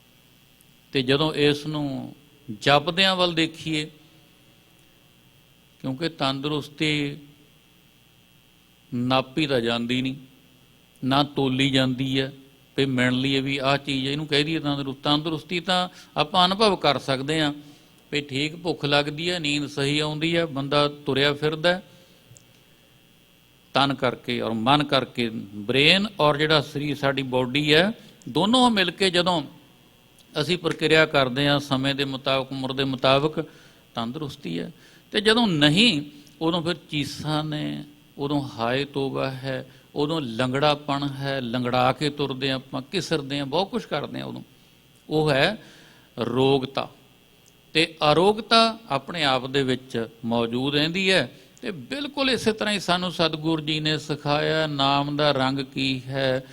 ਤੇ ਜਦੋਂ ਇਸ ਨੂੰ ਜਪਦਿਆਂ ਵੱਲ ਦੇਖੀਏ, ਕਿਉਂਕਿ ਤੰਦਰੁਸਤੀ ਨਾਪੀ ਤਾਂ ਜਾਂਦੀ ਨਹੀਂ, ਨਾ ਤੋਲੀ ਜਾਂਦੀ ਹੈ ਵੀ ਮਿਣ ਲਈਏ ਵੀ ਆਹ ਚੀਜ਼ ਇਹਨੂੰ ਕਹਿ ਦਈਏ ਤੰਦਰੁਸਤੀ ਤਾਂ ਆਪਾਂ ਅਨੁਭਵ ਕਰ ਸਕਦੇ ਹਾਂ ਵੀ ਠੀਕ ਭੁੱਖ ਲੱਗਦੀ ਹੈ, ਨੀਂਦ ਸਹੀ ਆਉਂਦੀ ਹੈ, ਬੰਦਾ ਤੁਰਿਆ ਫਿਰਦਾ ਤਨ ਕਰਕੇ ਔਰ ਮਨ ਕਰਕੇ, ਬ੍ਰੇਨ ਔਰ ਜਿਹੜਾ ਸਰੀਰ ਸਾਡੀ ਬੋਡੀ ਹੈ, ਦੋਨੋਂ ਮਿਲ ਕੇ ਜਦੋਂ ਅਸੀਂ ਪ੍ਰਕਿਰਿਆ ਕਰਦੇ ਹਾਂ ਸਮੇਂ ਦੇ ਮੁਤਾਬਕ, ਉਮਰ ਦੇ ਮੁਤਾਬਕ, ਤੰਦਰੁਸਤੀ ਹੈ। ਅਤੇ ਜਦੋਂ ਨਹੀਂ ਉਦੋਂ ਫਿਰ ਚੀਸਾਂ ਨੇ, ਉਦੋਂ ਹਾਏ ਤੋਬਾ ਹੈ, ਉਦੋਂ ਲੰਗੜਾਪਣ ਹੈ, ਲੰਗੜਾ ਕੇ ਤੁਰਦੇ ਹਾਂ ਆਪਾਂ, ਘਿਸਰਦੇ ਹਾਂ, ਬਹੁਤ ਕੁਛ ਕਰਦੇ ਹਾਂ ਉਦੋਂ। ਉਹ ਹੈ ਰੋਗਤਾ। ਅਤੇ ਅਰੋਗਤਾ ਆਪਣੇ ਆਪ ਦੇ ਵਿੱਚ ਮੌਜੂਦ ਰਹਿੰਦੀ ਹੈ। ਅਤੇ ਬਿਲਕੁਲ ਇਸੇ ਤਰ੍ਹਾਂ ਹੀ ਸਾਨੂੰ ਸਤਿਗੁਰੂ ਜੀ ਨੇ ਸਿਖਾਇਆ, ਨਾਮ ਦਾ ਰੰਗ ਕੀ ਹੈ।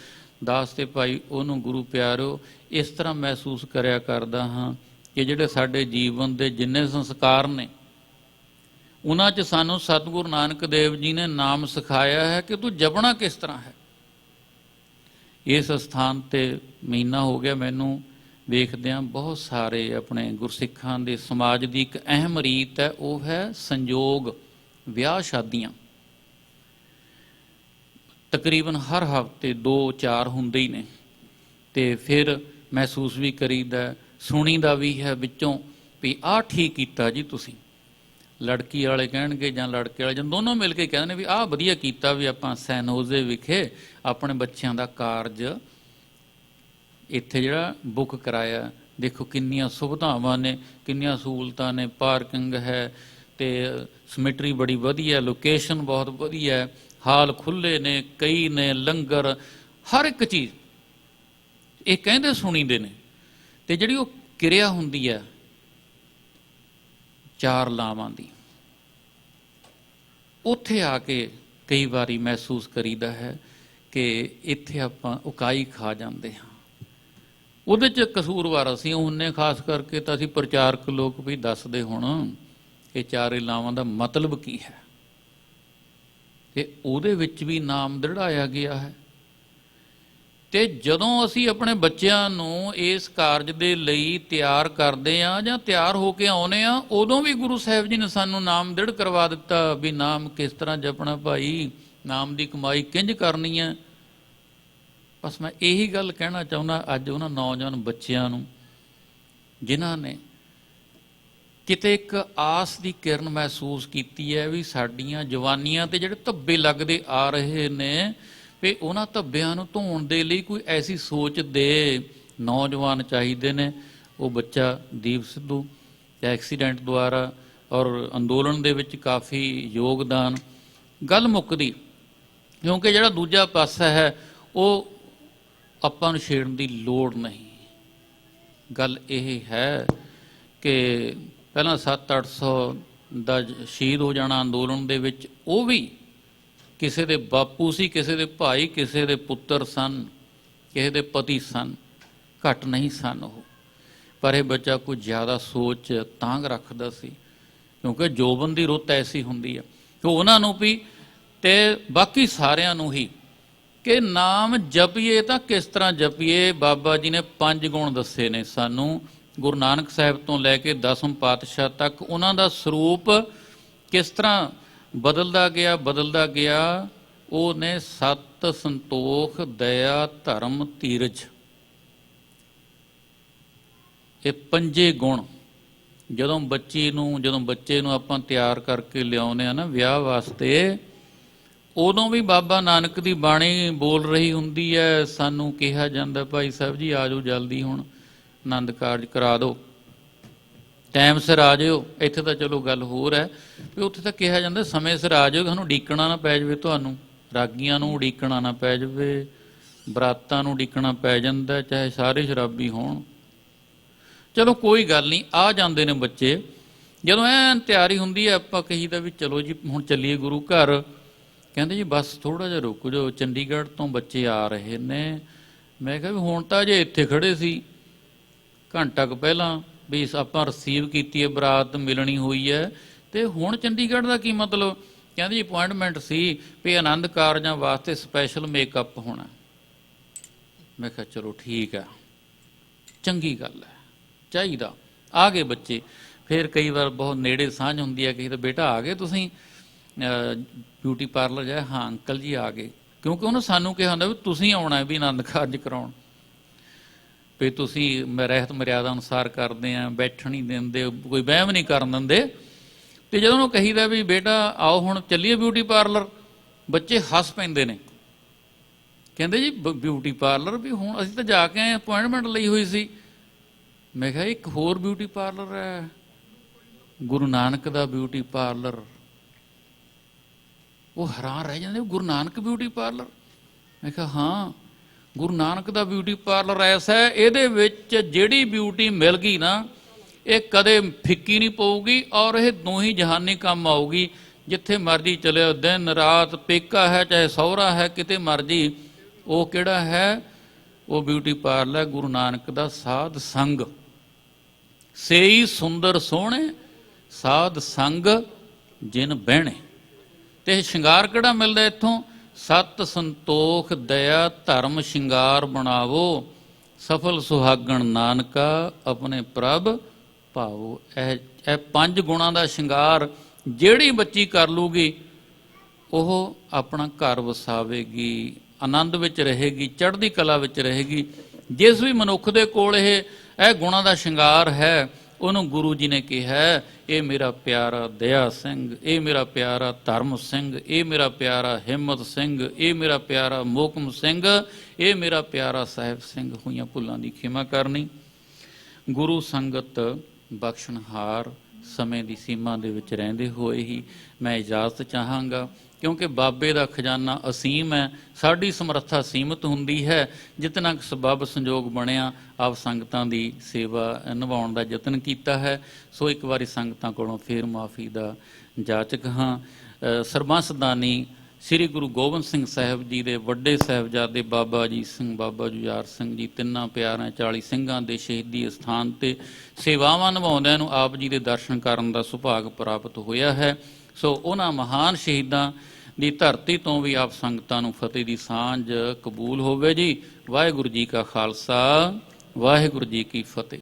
ਦਾਸ ਤੇ ਭਾਈ ਉਹਨੂੰ ਗੁਰੂ ਪਿਆਰਿਓ ਇਸ ਤਰ੍ਹਾਂ ਮਹਿਸੂਸ ਕਰਿਆ ਕਰਦਾ ਹਾਂ ਕਿ ਜਿਹੜੇ ਸਾਡੇ ਜੀਵਨ ਦੇ ਜਿੰਨੇ ਸੰਸਕਾਰ ਨੇ, ਉਹਨਾਂ 'ਚ ਸਾਨੂੰ ਸਤਿਗੁਰੂ ਨਾਨਕ ਦੇਵ ਜੀ ਨੇ ਨਾਮ ਸਿਖਾਇਆ ਹੈ ਕਿ ਤੂੰ ਜਪਣਾ ਕਿਸ ਤਰ੍ਹਾਂ ਹੈ। ਇਸ ਸਥਾਨ 'ਤੇ ਮਹੀਨਾ ਹੋ ਗਿਆ ਮੈਨੂੰ ਵੇਖਦਿਆਂ, ਬਹੁਤ ਸਾਰੇ ਆਪਣੇ ਗੁਰਸਿੱਖਾਂ ਦੇ ਸਮਾਜ ਦੀ ਇੱਕ ਅਹਿਮ ਰੀਤ ਹੈ, ਉਹ ਹੈ ਸੰਜੋਗ, ਵਿਆਹ ਸ਼ਾਦੀਆਂ। ਤਕਰੀਬਨ ਹਰ ਹਫ਼ਤੇ 2-4 ਹੁੰਦੇ ਹੀ ਨੇ। ਅਤੇ ਫਿਰ ਮਹਿਸੂਸ ਵੀ ਕਰੀਦਾ, ਸੁਣੀਦਾ ਵੀ ਹੈ ਵਿੱਚੋਂ ਵੀ ਆਹ ਠੀਕ ਕੀਤਾ ਜੀ ਤੁਸੀਂ। ਲੜਕੀ ਵਾਲੇ ਕਹਿਣਗੇ ਜਾਂ ਲੜਕੇ ਵਾਲੇ, ਜਾਂ ਦੋਨੋਂ ਮਿਲ ਕੇ ਕਹਿੰਦੇ ਨੇ ਵੀ ਆਹ ਵਧੀਆ ਕੀਤਾ ਵੀ ਆਪਾਂ ਸੈਨ ਹੋਜ਼ੇ ਵਿਖੇ ਆਪਣੇ ਬੱਚਿਆਂ ਦਾ ਕਾਰਜ ਇੱਥੇ ਜਿਹੜਾ ਬੁੱਕ ਕਰਾਇਆ। ਦੇਖੋ ਕਿੰਨੀਆਂ ਸੁਵਿਧਾਵਾਂ ਨੇ, ਕਿੰਨੀਆਂ ਸਹੂਲਤਾਂ ਨੇ, ਪਾਰਕਿੰਗ ਹੈ ਅਤੇ ਸਮਿਟਰੀ ਬੜੀ ਵਧੀਆ, ਲੋਕੇਸ਼ਨ ਬਹੁਤ ਵਧੀਆ, ਹਾਲ ਖੁੱਲ੍ਹੇ ਨੇ, ਕਈ ਨੇ, ਲੰਗਰ, ਹਰ ਇੱਕ ਚੀਜ਼। ਇਹ ਕਹਿੰਦੇ ਸੁਣੀਦੇ ਨੇ। ਅਤੇ ਜਿਹੜੀ ਉਹ ਕਿਰਿਆ ਹੁੰਦੀ ਹੈ 4 ਲਾਵਾਂ ਦੀ, ਉੱਥੇ ਆ ਕੇ ਕਈ ਵਾਰੀ ਮਹਿਸੂਸ ਕਰੀਦਾ ਹੈ ਕਿ ਇੱਥੇ ਆਪਾਂ ਉਕਾਈ ਖਾ ਜਾਂਦੇ ਹਾਂ। ਉਹਦੇ 'ਚ ਕਸੂਰਵਾਰ ਅਸੀਂ ਹੁੰਨੇ, ਖਾਸ ਕਰਕੇ ਤਾਂ ਅਸੀਂ ਪ੍ਰਚਾਰਕ ਲੋਕ ਵੀ ਦੱਸਦੇ ਹੁਣ ਇਹ 4 ਲਾਵਾਂ ਦਾ ਮਤਲਬ ਕੀ ਹੈ। ਅਤੇ ਉਹਦੇ ਵਿੱਚ ਵੀ ਨਾਮ ਦ੍ਰਿੜਾਇਆ ਗਿਆ ਹੈ। ਅਤੇ ਜਦੋਂ ਅਸੀਂ ਆਪਣੇ ਬੱਚਿਆਂ ਨੂੰ ਇਸ ਕਾਰਜ ਦੇ ਲਈ ਤਿਆਰ ਕਰਦੇ ਹਾਂ ਜਾਂ ਤਿਆਰ ਹੋ ਕੇ ਆਉਂਦੇ ਹਾਂ, ਉਦੋਂ ਵੀ ਗੁਰੂ ਸਾਹਿਬ ਜੀ ਨੇ ਸਾਨੂੰ ਨਾਮ ਦ੍ਰਿੜ ਕਰਵਾ ਦਿੱਤਾ ਵੀ ਨਾਮ ਕਿਸ ਤਰ੍ਹਾਂ ਜਪਣਾ ਭਾਈ, ਨਾਮ ਦੀ ਕਮਾਈ ਕਿੰਝ ਕਰਨੀ ਹੈ। ਬਸ ਮੈਂ ਇਹੀ ਗੱਲ ਕਹਿਣਾ ਚਾਹੁੰਦਾ ਅੱਜ ਉਹਨਾਂ ਨੌਜਵਾਨ ਬੱਚਿਆਂ ਨੂੰ ਜਿਨ੍ਹਾਂ ਨੇ ਕਿਤੇ ਇੱਕ ਆਸ ਦੀ ਕਿਰਨ ਮਹਿਸੂਸ ਕੀਤੀ ਹੈ ਵੀ ਸਾਡੀਆਂ ਜਵਾਨੀਆਂ 'ਤੇ ਜਿਹੜੇ ਧੱਬੇ ਲੱਗਦੇ ਆ ਰਹੇ ਨੇ, ਵੀ ਉਹਨਾਂ ਧੱਬਿਆਂ ਨੂੰ ਧੋਣ ਦੇ ਲਈ ਕੋਈ ਐਸੀ ਸੋਚ ਦੇ ਨੌਜਵਾਨ ਚਾਹੀਦੇ ਨੇ। ਉਹ ਬੱਚਾ ਦੀਪ ਸਿੱਧੂ ਐਕਸੀਡੈਂਟ ਦੁਆਰਾ ਔਰ ਅੰਦੋਲਨ ਦੇ ਵਿੱਚ ਕਾਫੀ ਯੋਗਦਾਨ, ਗੱਲ ਮੁੱਕਦੀ। ਕਿਉਂਕਿ ਜਿਹੜਾ ਦੂਜਾ ਪਾਸਾ ਹੈ ਉਹ ਆਪਾਂ ਨੂੰ ਛੇੜਨ ਦੀ ਲੋੜ ਨਹੀਂ। ਗੱਲ ਇਹ ਹੈ ਕਿ ਪਹਿਲਾਂ 700-800 ਦਾ ਸ਼ਹੀਦ ਹੋ ਜਾਣਾ ਅੰਦੋਲਨ ਦੇ ਵਿੱਚ, ਉਹ ਵੀ ਕਿਸੇ ਦੇ ਬਾਪੂ ਸੀ, ਕਿਸੇ ਦੇ ਭਾਈ, ਕਿਸੇ ਦੇ ਪੁੱਤਰ ਸਨ, ਕਿਸੇ ਦੇ ਪਤੀ ਸਨ, ਘੱਟ ਨਹੀਂ ਸਨ ਉਹ। ਪਰ ਇਹ ਬੱਚਾ ਕੁਝ ਜ਼ਿਆਦਾ ਸੋਚ ਤਾਂਘ ਰੱਖਦਾ ਸੀ, ਕਿਉਂਕਿ ਜੋਬਨ ਦੀ ਰੁੱਤ ਐਸੀ ਹੁੰਦੀ ਹੈ ਕਿ ਉਹਨਾਂ ਨੂੰ ਵੀ ਅਤੇ ਬਾਕੀ ਸਾਰਿਆਂ ਨੂੰ ਹੀ ਕਿ ਨਾਮ ਜਪੀਏ ਤਾਂ ਕਿਸ ਤਰ੍ਹਾਂ ਜਪੀਏ। ਬਾਬਾ ਜੀ ਨੇ 5 ਗੁਣ ਦੱਸੇ ਨੇ ਸਾਨੂੰ, ਗੁਰੂ ਨਾਨਕ ਸਾਹਿਬ ਤੋਂ ਲੈ ਕੇ 10ਵੇਂ ਪਾਤਸ਼ਾਹ ਤੱਕ ਉਹਨਾਂ ਦਾ ਸਰੂਪ ਕਿਸ ਤਰ੍ਹਾਂ ਬਦਲਦਾ ਗਿਆ। ਉਹ ਨੇ ਸਤ, ਸੰਤੋਖ, ਦਇਆ, ਧਰਮ, ਧੀਰਜ, ਇਹ 5 ਗੁਣ। ਜਦੋਂ ਬੱਚੇ ਨੂੰ ਆਪਾਂ ਤਿਆਰ ਕਰਕੇ ਲਿਆਉਂਦੇ ਹਾਂ ਨਾ ਵਿਆਹ ਵਾਸਤੇ, ਉਦੋਂ ਵੀ ਬਾਬਾ ਨਾਨਕ ਦੀ ਬਾਣੀ ਬੋਲ ਰਹੀ ਹੁੰਦੀ ਹੈ। ਸਾਨੂੰ ਕਿਹਾ ਜਾਂਦਾ ਭਾਈ ਸਾਹਿਬ ਜੀ ਆ ਜਾਓ ਜਲਦੀ, ਹੁਣ ਆਨੰਦ ਕਾਰਜ ਕਰਾ ਦਿਓ, ਟਾਈਮ ਸਿਰ ਆ ਜਾਇਓ। ਇੱਥੇ ਤਾਂ ਚਲੋ ਗੱਲ ਹੋਰ ਹੈ ਵੀ ਉੱਥੇ ਤਾਂ ਕਿਹਾ ਜਾਂਦਾ ਸਮੇਂ ਸਿਰ ਆ ਜਾਓ, ਤੁਹਾਨੂੰ ਉਡੀਕਣਾ ਨਾ ਪੈ ਜਾਵੇ, ਤੁਹਾਨੂੰ ਰਾਗੀਆਂ ਨੂੰ ਉਡੀਕਣਾ ਨਾ ਪੈ ਜਾਵੇ, ਬਰਾਤਾਂ ਨੂੰ ਉਡੀਕਣਾ ਪੈ ਜਾਂਦਾ, ਚਾਹੇ ਸਾਰੇ ਸ਼ਰਾਬੀ ਹੋਣ। ਚਲੋ ਕੋਈ ਗੱਲ ਨਹੀਂ, ਆ ਜਾਂਦੇ ਨੇ ਬੱਚੇ। ਜਦੋਂ ਐਨ ਤਿਆਰੀ ਹੁੰਦੀ ਹੈ ਆਪਾਂ ਕਹੀਦਾ ਵੀ ਚਲੋ ਜੀ ਹੁਣ ਚੱਲੀਏ ਗੁਰੂ ਘਰ। ਕਹਿੰਦੇ ਜੀ ਬਸ ਥੋੜ੍ਹਾ ਜਿਹਾ ਰੁਕ ਜਾਓ, ਚੰਡੀਗੜ੍ਹ ਤੋਂ ਬੱਚੇ ਆ ਰਹੇ ਨੇ। ਮੈਂ ਕਿਹਾ ਵੀ ਹੁਣ ਤਾਂ ਜੇ ਇੱਥੇ ਖੜ੍ਹੇ ਸੀ ਘੰਟਾ ਕੁ ਪਹਿਲਾਂ ਵੀ ਆਪਾਂ ਰਿਸੀਵ ਕੀਤੀ ਹੈ ਬਰਾਤ, ਮਿਲਣੀ ਹੋਈ ਹੈ, ਅਤੇ ਹੁਣ ਚੰਡੀਗੜ੍ਹ ਦਾ ਕੀ ਮਤਲਬ। ਕਹਿੰਦੇ ਜੀ ਅਪੁਆਇੰਟਮੈਂਟ ਸੀ ਵੀ ਆਨੰਦ ਕਾਰਜਾਂ ਵਾਸਤੇ ਸਪੈਸ਼ਲ ਮੇਕਅਪ ਹੋਣਾ। ਮੈਂ ਕਿਹਾ ਚਲੋ ਠੀਕ ਆ, ਚੰਗੀ ਗੱਲ ਹੈ। ਚਾਹੀਦਾ। ਆ ਗਏ ਬੱਚੇ, ਫਿਰ ਕਈ ਵਾਰ ਬਹੁਤ ਨੇੜੇ ਸਾਂਝ ਹੁੰਦੀ ਹੈ, ਕਹੀ ਤਾਂ ਬੇਟਾ ਆ ਗਏ ਤੁਸੀਂ ਬਿਊਟੀ ਪਾਰਲਰ ਜਾਏ, ਹਾਂ ਅੰਕਲ ਜੀ ਆ ਗਏ, ਕਿਉਂਕਿ ਉਹਨੇ ਸਾਨੂੰ ਕਿਹਾ ਹੁੰਦਾ ਵੀ ਤੁਸੀਂ ਆਉਣਾ ਵੀ ਆਨੰਦ ਕਾਰਜ ਕਰਾਉਣ, ਵੀ ਤੁਸੀਂ ਰਹਿਤ ਮਰਿਆਦਾ ਅਨੁਸਾਰ ਕਰਦੇ ਆ, ਬੈਠਣ ਨਹੀਂ ਦਿੰਦੇ, ਕੋਈ ਵਹਿਮ ਨਹੀਂ ਕਰਨ ਦਿੰਦੇ। ਤੇ ਜਦੋਂ ਉਹਨੂੰ ਕਹੀਦਾ ਵੀ ਬੇਟਾ ਆਓ ਹੁਣ ਚੱਲੀਏ ਬਿਊਟੀ ਪਾਰਲਰ, ਬੱਚੇ ਹੱਸ ਪੈਂਦੇ ਨੇ, ਕਹਿੰਦੇ ਜੀ ਬਿਊਟੀ ਪਾਰਲਰ ਵੀ ਹੁਣ ਅਸੀਂ ਤਾਂ ਜਾ ਕੇ ਆਏ, ਅਪੁਆਇੰਟਮੈਂਟ ਲਈ ਹੋਈ ਸੀ। ਮੈਂ ਕਿਹਾ ਇੱਕ ਹੋਰ ਬਿਊਟੀ ਪਾਰਲਰ ਹੈ, ਗੁਰੂ ਨਾਨਕ ਦਾ ਬਿਊਟੀ ਪਾਰਲਰ। ਉਹ ਹੈਰਾਨ ਰਹਿ ਜਾਂਦੇ, ਗੁਰੂ ਨਾਨਕ ਬਿਊਟੀ ਪਾਰਲਰ? ਮੈਂ ਕਿਹਾ ਹਾਂ, ਗੁਰੂ ਨਾਨਕ ਦਾ ਬਿਊਟੀ ਪਾਰਲਰ ਐਸਾ ਹੈ, ਇਹਦੇ ਵਿੱਚ ਜਿਹੜੀ ਬਿਊਟੀ ਮਿਲ ਗਈ ਨਾ, ਇਹ ਕਦੇ ਫਿੱਕੀ ਨਹੀਂ ਪਊਗੀ, ਔਰ ਇਹ ਦੋਹੀ ਜਹਾਨੀ ਕੰਮ ਆਊਗੀ। ਜਿੱਥੇ ਮਰਜੀ ਚਲਿਓ, ਦਿਨ ਰਾਤ, ਪੇਕਾ ਹੈ ਚਾਹੇ ਸਹੁਰਾ ਹੈ, ਕਿਤੇ ਮਰਜੀ, ਉਹ ਕਿਹੜਾ ਹੈ, ਉਹ ਬਿਊਟੀ ਪਾਰਲਰ ਗੁਰੂ ਨਾਨਕ ਦਾ ਸਾਧ ਸੰਗ। ਸੇਈ ਸੁੰਦਰ ਸੋਹਣੇ ਸਾਧ ਸੰਗ ਜਿਨ ਬਹਿਣੇ। ਤੇ ਸ਼ਿੰਗਾਰ ਕਿਹੜਾ ਮਿਲਦਾ ਇੱਥੋਂ? ਸਤ ਸੰਤੋਖ ਦਇਆ ਧਰਮ ਸ਼ਿੰਗਾਰ ਬਣਾਵੋ, ਸਫਲ ਸੁਹਾਗਣ ਨਾਨਕਾ ਆਪਣੇ ਪ੍ਰਭ ਭਾਵੋ। ਇਹ 5 ਗੁਣਾਂ ਦਾ ਸ਼ਿੰਗਾਰ ਜਿਹੜੀ ਬੱਚੀ ਕਰ ਲੂਗੀ, ਉਹ ਆਪਣਾ ਘਰ ਵਸਾਵੇਗੀ, ਆਨੰਦ ਵਿੱਚ ਰਹੇਗੀ, ਚੜ੍ਹਦੀ ਕਲਾ ਵਿੱਚ ਰਹੇਗੀ। ਜਿਸ ਵੀ ਮਨੁੱਖ ਦੇ ਕੋਲ ਇਹ ਗੁਣਾਂ ਦਾ ਸ਼ਿੰਗਾਰ ਹੈ, ਉਹਨੂੰ ਗੁਰੂ ਜੀ ਨੇ ਕਿਹਾ ਇਹ ਮੇਰਾ ਪਿਆਰਾ ਦਇਆ ਸਿੰਘ, ਇਹ ਮੇਰਾ ਪਿਆਰਾ ਧਰਮ ਸਿੰਘ, ਇਹ ਮੇਰਾ ਪਿਆਰਾ ਹਿੰਮਤ ਸਿੰਘ, ਇਹ ਮੇਰਾ ਪਿਆਰਾ ਮੋਹਕਮ ਸਿੰਘ, ਇਹ ਮੇਰਾ ਪਿਆਰਾ ਸਾਹਿਬ ਸਿੰਘ। ਹੋਈਆਂ ਭੁੱਲਾਂ ਦੀ ਖਿਮਾ ਕਰਨੀ। ਗੁਰੂ ਸੰਗਤ ਬਖਸ਼ਣਹਾਰ। ਸਮੇਂ ਦੀ ਸੀਮਾ ਦੇ ਵਿੱਚ ਰਹਿੰਦੇ ਹੋਏ ਹੀ ਮੈਂ ਇਜਾਜ਼ਤ ਚਾਹਾਂਗਾ, ਕਿਉਂਕਿ ਬਾਬੇ ਦਾ ਖਜ਼ਾਨਾ ਅਸੀਮ ਹੈ, ਸਾਡੀ ਸਮਰੱਥਾ ਸੀਮਤ ਹੁੰਦੀ ਹੈ। ਜਿਤਨਾ ਕੁ ਸਬੱਬ ਸੰਜੋਗ ਬਣਿਆ, ਆਪ ਸੰਗਤਾਂ ਦੀ ਸੇਵਾ ਨਿਭਾਉਣ ਦਾ ਯਤਨ ਕੀਤਾ ਹੈ। ਸੋ ਇੱਕ ਵਾਰੀ ਸੰਗਤਾਂ ਕੋਲੋਂ ਫੇਰ ਮਾਫੀ ਦਾ ਜਾਚਕ ਹਾਂ। ਸਰਬੰਸਦਾਨੀ ਸ੍ਰੀ ਗੁਰੂ ਗੋਬਿੰਦ ਸਿੰਘ ਸਾਹਿਬ ਜੀ ਦੇ ਵੱਡੇ ਸਾਹਿਬਜ਼ਾਦੇ ਬਾਬਾ ਅਜੀਤ ਸਿੰਘ, ਬਾਬਾ ਜੁਝਾਰ ਸਿੰਘ ਜੀ, ਤਿੰਨਾਂ ਪਿਆਰਿਆਂ 40 ਸਿੰਘਾਂ ਦੇ ਸ਼ਹੀਦੀ ਅਸਥਾਨ 'ਤੇ ਸੇਵਾਵਾਂ ਨਿਭਾਉਂਦਿਆਂ ਨੂੰ ਆਪ ਜੀ ਦੇ ਦਰਸ਼ਨ ਕਰਨ ਦਾ ਸੁਭਾਗ ਪ੍ਰਾਪਤ ਹੋਇਆ ਹੈ। ਸੋ ਉਹਨਾਂ ਮਹਾਨ ਸ਼ਹੀਦਾਂ ਦੀ ਧਰਤੀ ਤੋਂ ਵੀ ਆਪ ਸੰਗਤਾਂ ਨੂੰ ਫਤਿਹ ਦੀ ਸਾਂਝ ਕਬੂਲ ਹੋਵੇ ਜੀ। ਵਾਹਿਗੁਰੂ ਜੀ ਕਾ ਖਾਲਸਾ, ਵਾਹਿਗੁਰੂ ਜੀ ਕੀ ਫਤਿਹ।